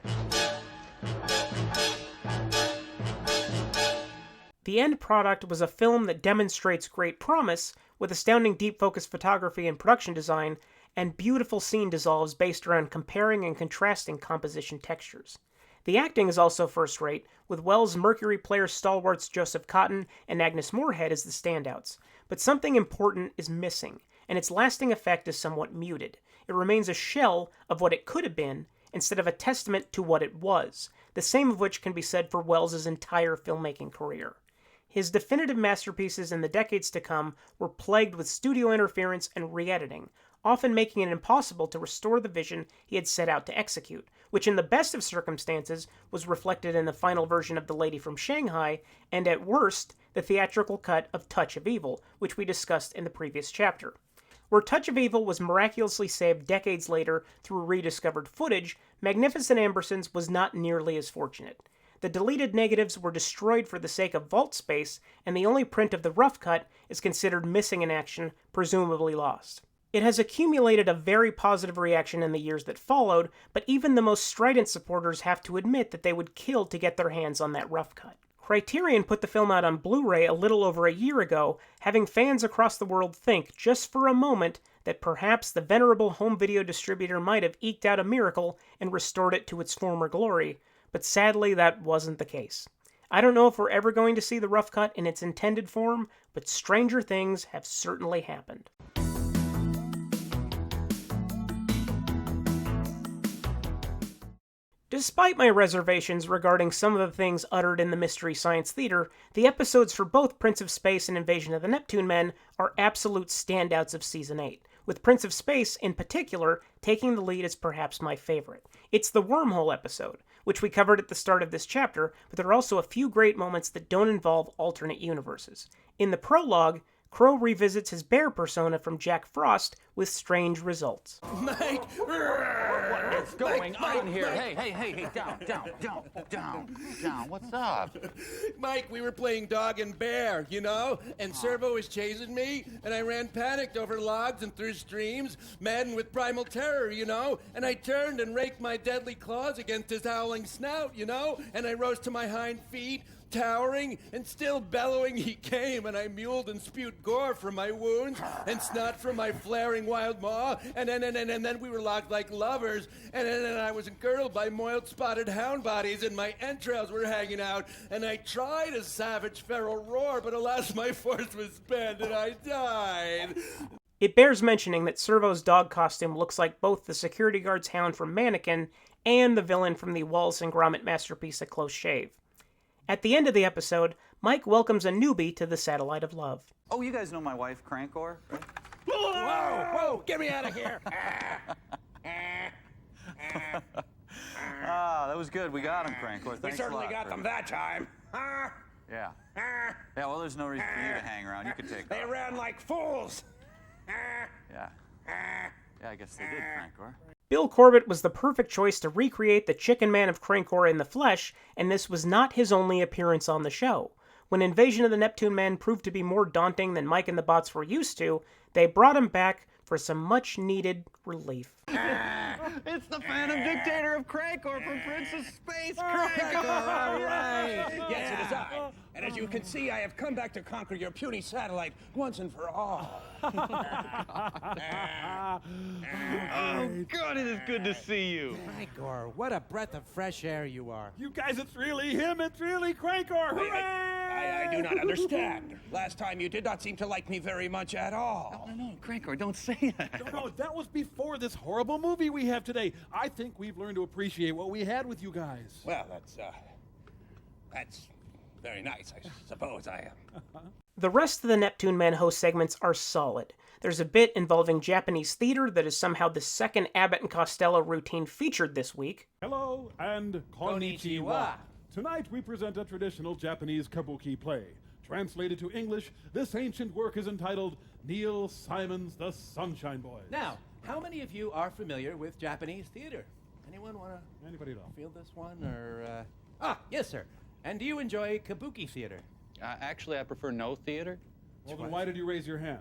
The end product was a film that demonstrates great promise, with astounding deep-focus photography and production design, and beautiful scene dissolves based around comparing and contrasting composition textures. The acting is also first-rate, with Wells' Mercury player stalwarts Joseph Cotten and Agnes Moorehead as the standouts. But something important is missing, and its lasting effect is somewhat muted. It remains a shell of what it could have been, instead of a testament to what it was, the same of which can be said for Wells' entire filmmaking career. His definitive masterpieces in the decades to come were plagued with studio interference and re-editing, often making it impossible to restore the vision he had set out to execute, which in the best of circumstances was reflected in the final version of The Lady from Shanghai, and at worst, the theatrical cut of Touch of Evil, which we discussed in the previous chapter. Where Touch of Evil was miraculously saved decades later through rediscovered footage, Magnificent Ambersons was not nearly as fortunate. The deleted negatives were destroyed for the sake of vault space, and the only print of the rough cut is considered missing in action, presumably lost. It has accumulated a very positive reaction in the years that followed, but even the most strident supporters have to admit that they would kill to get their hands on that rough cut. Criterion put the film out on Blu-ray a little over a year ago, having fans across the world think, just for a moment, that perhaps the venerable home video distributor might have eked out a miracle and restored it to its former glory, but sadly that wasn't the case. I don't know if we're ever going to see the rough cut in its intended form, but stranger things have certainly happened. Despite my reservations regarding some of the things uttered in the Mystery Science Theater, the episodes for both Prince of Space and Invasion of the Neptune Men are absolute standouts of Season 8, with Prince of Space, in particular, taking the lead as perhaps my favorite. It's the wormhole episode, which we covered at the start of this chapter, but there are also a few great moments that don't involve alternate universes. In the prologue, Crow revisits his bear persona from Jack Frost with strange results. Mike! What is going on here? Hey, down. What's up? Mike, we were playing dog and bear, you know? And Servo was chasing me, and I ran panicked over logs and through streams, maddened with primal terror, you know? And I turned and raked my deadly claws against his howling snout, you know? And I rose to my hind feet, towering and still bellowing he came, and I muled and spewed gore from my wounds and snot from my flaring wild maw, and then we were locked like lovers, and then I was encircled by moiled spotted hound bodies, and my entrails were hanging out, and I tried a savage feral roar, but alas my force was spent and I died. It bears mentioning that Servo's dog costume looks like both the security guard's hound from Mannequin and the villain from the Wallace and Gromit masterpiece A Close Shave. At the end of the episode, Mike welcomes a newbie to the Satellite of Love. Oh, you guys know my wife, Krankor, right? Whoa, get me out of here. That was good. We got him, Krankor. Thanks We certainly a lot, got them that time. Yeah. Yeah, well, there's no reason for you to hang around. You could take They off. ran like fools. Yeah. Yeah, I guess they did, Krankor. Bill Corbett was the perfect choice to recreate the Chicken Man of Krankor in the flesh, and this was not his only appearance on the show. When Invasion of the Neptune Men proved to be more daunting than Mike and the Bots were used to, they brought him back for some much-needed relief. It's the Phantom Dictator of Krankor from Prince of Space, Krankor! All right. Yes, it is I. And as you can see, I have come back to conquer your puny satellite once and for all. Oh, God, it is good to see you. Krankor, what a breath of fresh air you are. You guys, it's really him. It's really Krankor. Hooray! I do not understand. Last time you did not seem to like me very much at all. No, Krankor, don't say that. No, that was before this horrible movie we have today. I think we've learned to appreciate what we had with you guys. Well, that's very nice, I suppose. The rest of the Neptune Men host segments are solid. There's a bit involving Japanese theater that is somehow the second Abbott and Costello routine featured this week. Hello and konnichiwa. Tonight we present a traditional Japanese kabuki play. Translated to English, this ancient work is entitled Neil Simon's The Sunshine Boys. Now, how many of you are familiar with Japanese theater? Anyone want to Anybody at all? feel this one? Or, yes, sir. And do you enjoy kabuki theater? Actually, I prefer no theater. Well, then why did you raise your hand?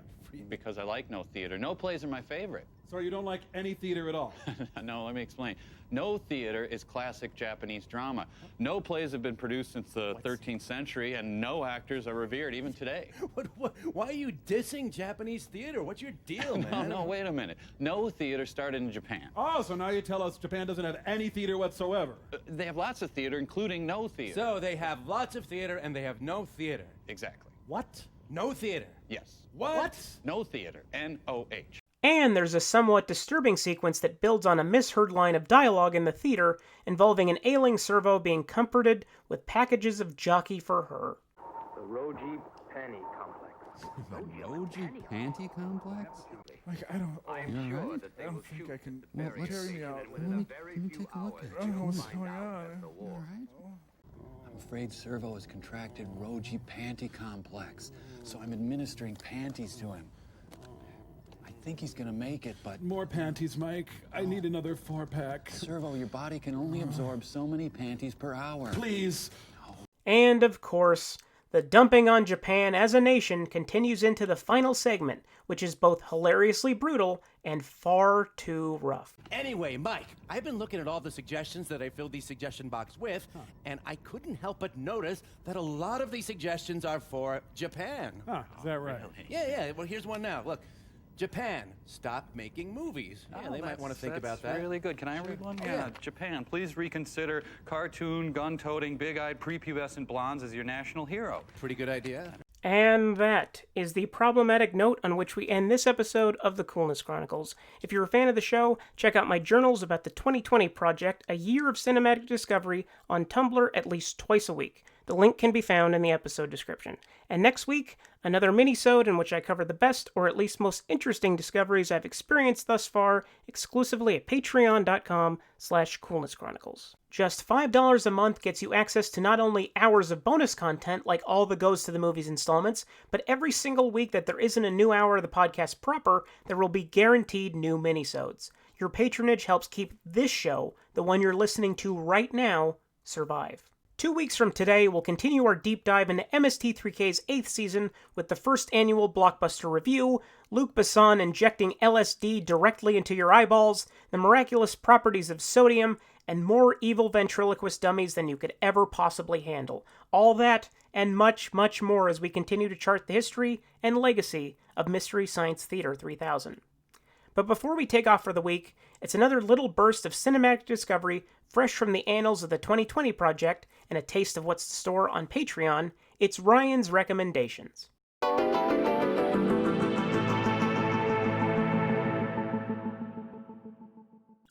Because I like no theater. No plays are my favorite. So you don't like any theater at all? No, let me explain. No theater is classic Japanese drama. No plays have been produced since the 13th century, and no actors are revered even today. Why are you dissing Japanese theater? What's your deal, man? No, wait a minute. No theater started in Japan. Oh, so now you tell us Japan doesn't have any theater whatsoever. They have lots of theater, including no theater. So they have lots of theater, and they have no theater. Exactly. What? No theater? Yes. What? No theater. N-O-H. And there's a somewhat disturbing sequence that builds on a misheard line of dialogue in the theater involving an ailing servo being comforted with packages of jockey for her. The Roji Panty Complex. The Roji Panty Complex? Like, I don't... I'm sure right? that they I will don't think shoot I can very carry me out. soon, and within a very Let me few take a look hours, at I don't know you'll what's find going out on. that the war. I'm afraid Servo has contracted Roji Panty Complex, so I'm administering panties to him. I think he's gonna make it, but... More panties, Mike. I need another 4-pack. Servo, your body can only absorb so many panties per hour. Please. And, of course, the dumping on Japan as a nation continues into the final segment, which is both hilariously brutal and far too rough. Anyway, Mike, I've been looking at all the suggestions that I filled the suggestion box with, and I couldn't help but notice that a lot of these suggestions are for Japan. Huh, is that right? Yeah. Well, here's one now. Look. Japan, stop making movies. Yeah, they might want to think about that. That's really good. Can I read one? Oh, Yeah. Japan, please reconsider cartoon, gun-toting, big-eyed, prepubescent blondes as your national hero. Pretty good idea. And that is the problematic note on which we end this episode of the Coolness Chronicles. If you're a fan of the show, check out my journals about the 2020 project, A Year of Cinematic Discovery, on Tumblr at least twice a week. The link can be found in the episode description. And next week, another mini-sode in which I cover the best or at least most interesting discoveries I've experienced thus far exclusively at patreon.com/coolnesschronicles. Just $5 a month gets you access to not only hours of bonus content like all the Goes to the Movies installments, but every single week that there isn't a new hour of the podcast proper, there will be guaranteed new mini-sodes. Your patronage helps keep this show, the one you're listening to right now, survive. 2 weeks from today, we'll continue our deep dive into MST3K's 8th season with the first annual blockbuster review, Luc Besson injecting LSD directly into your eyeballs, the miraculous properties of sodium, and more evil ventriloquist dummies than you could ever possibly handle. All that and much, much more as we continue to chart the history and legacy of Mystery Science Theater 3000. But before we take off for the week, it's another little burst of cinematic discovery fresh from the annals of the 2020 project and a taste of what's in store on Patreon. It's Ryan's recommendations.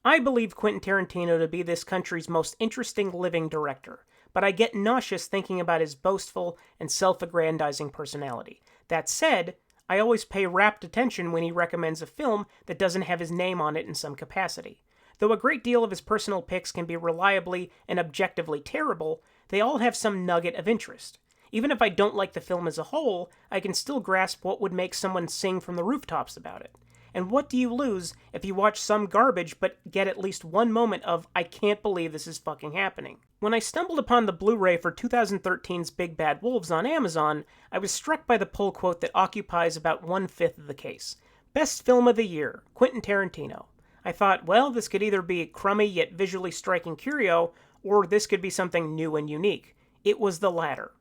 I believe Quentin Tarantino to be this country's most interesting living director, but I get nauseous thinking about his boastful and self-aggrandizing personality. That said, I always pay rapt attention when he recommends a film that doesn't have his name on it in some capacity. Though a great deal of his personal picks can be reliably and objectively terrible, they all have some nugget of interest. Even if I don't like the film as a whole, I can still grasp what would make someone sing from the rooftops about it. And what do you lose if you watch some garbage but get at least one moment of, I can't believe this is fucking happening? When I stumbled upon the Blu-ray for 2013's Big Bad Wolves on Amazon, I was struck by the pull quote that occupies about 1/5 of the case. Best Film of the Year, Quentin Tarantino. I thought, well, this could either be a crummy yet visually striking curio, or this could be something new and unique. It was the latter.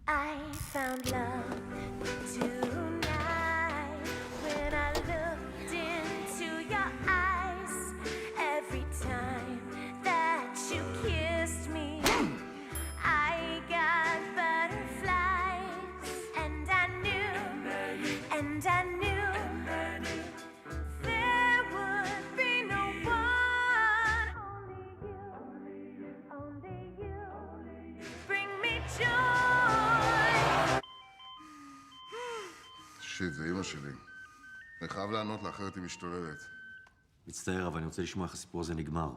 I found love tonight when I looked into your eyes. Every time that you kissed me, I got butterflies, and I knew there would be no one. Only you, bring me joy. שיט, זה אמא שלי. אני חייב לענות לה, אחרת היא משתוללת. מצטער, אבל אני רוצה לשמוע איך הסיפור הזה נגמר.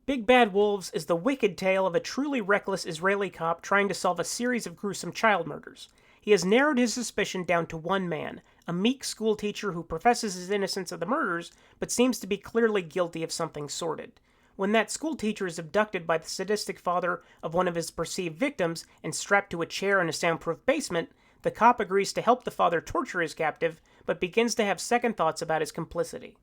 Big Bad Wolves is the wicked tale of a truly reckless Israeli cop trying to solve a series of gruesome child murders. He has narrowed his suspicion down to one man, a meek schoolteacher who professes his innocence of the murders, but seems to be clearly guilty of something sordid. When that schoolteacher is abducted by the sadistic father of one of his perceived victims and strapped to a chair in a soundproof basement, the cop agrees to help the father torture his captive, but begins to have second thoughts about his complicity.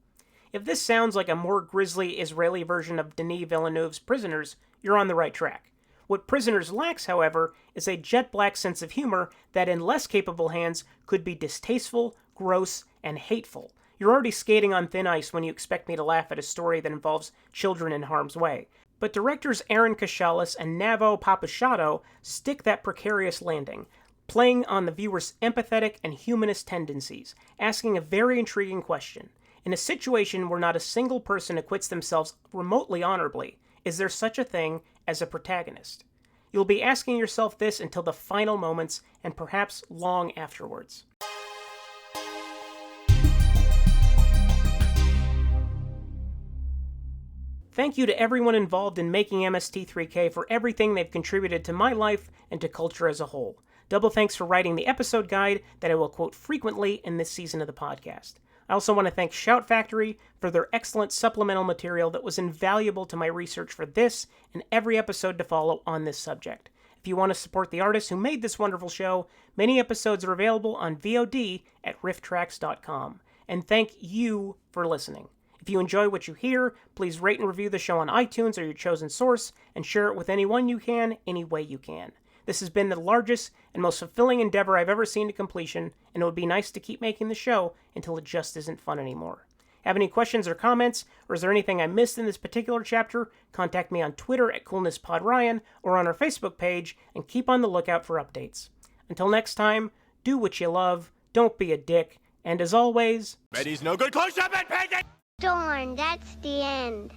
If this sounds like a more grisly Israeli version of Denis Villeneuve's Prisoners, you're on the right track. What Prisoners lacks, however, is a jet-black sense of humor that in less capable hands could be distasteful, gross, and hateful. You're already skating on thin ice when you expect me to laugh at a story that involves children in harm's way. But directors Aaron Cashalis and Navo Papasciotto stick that precarious landing, playing on the viewer's empathetic and humanist tendencies, asking a very intriguing question. In a situation where not a single person acquits themselves remotely honorably, is there such a thing as a protagonist? You'll be asking yourself this until the final moments, and perhaps long afterwards. Thank you to everyone involved in making MST3K for everything they've contributed to my life and to culture as a whole. Double thanks for writing the episode guide that I will quote frequently in this season of the podcast. I also want to thank Shout Factory for their excellent supplemental material that was invaluable to my research for this and every episode to follow on this subject. If you want to support the artists who made this wonderful show, many episodes are available on VOD at rifftracks.com. And thank you for listening. If you enjoy what you hear, please rate and review the show on iTunes or your chosen source, and share it with anyone you can, any way you can. This has been the largest and most fulfilling endeavor I've ever seen to completion, and it would be nice to keep making the show until it just isn't fun anymore. Have any questions or comments, or is there anything I missed in this particular chapter? Contact me on Twitter at CoolnessPodRyan or on our Facebook page, and keep on the lookout for updates. Until next time, do what you love, don't be a dick, and as always... Betty's no good, close up and paint it! Darn, that's the end.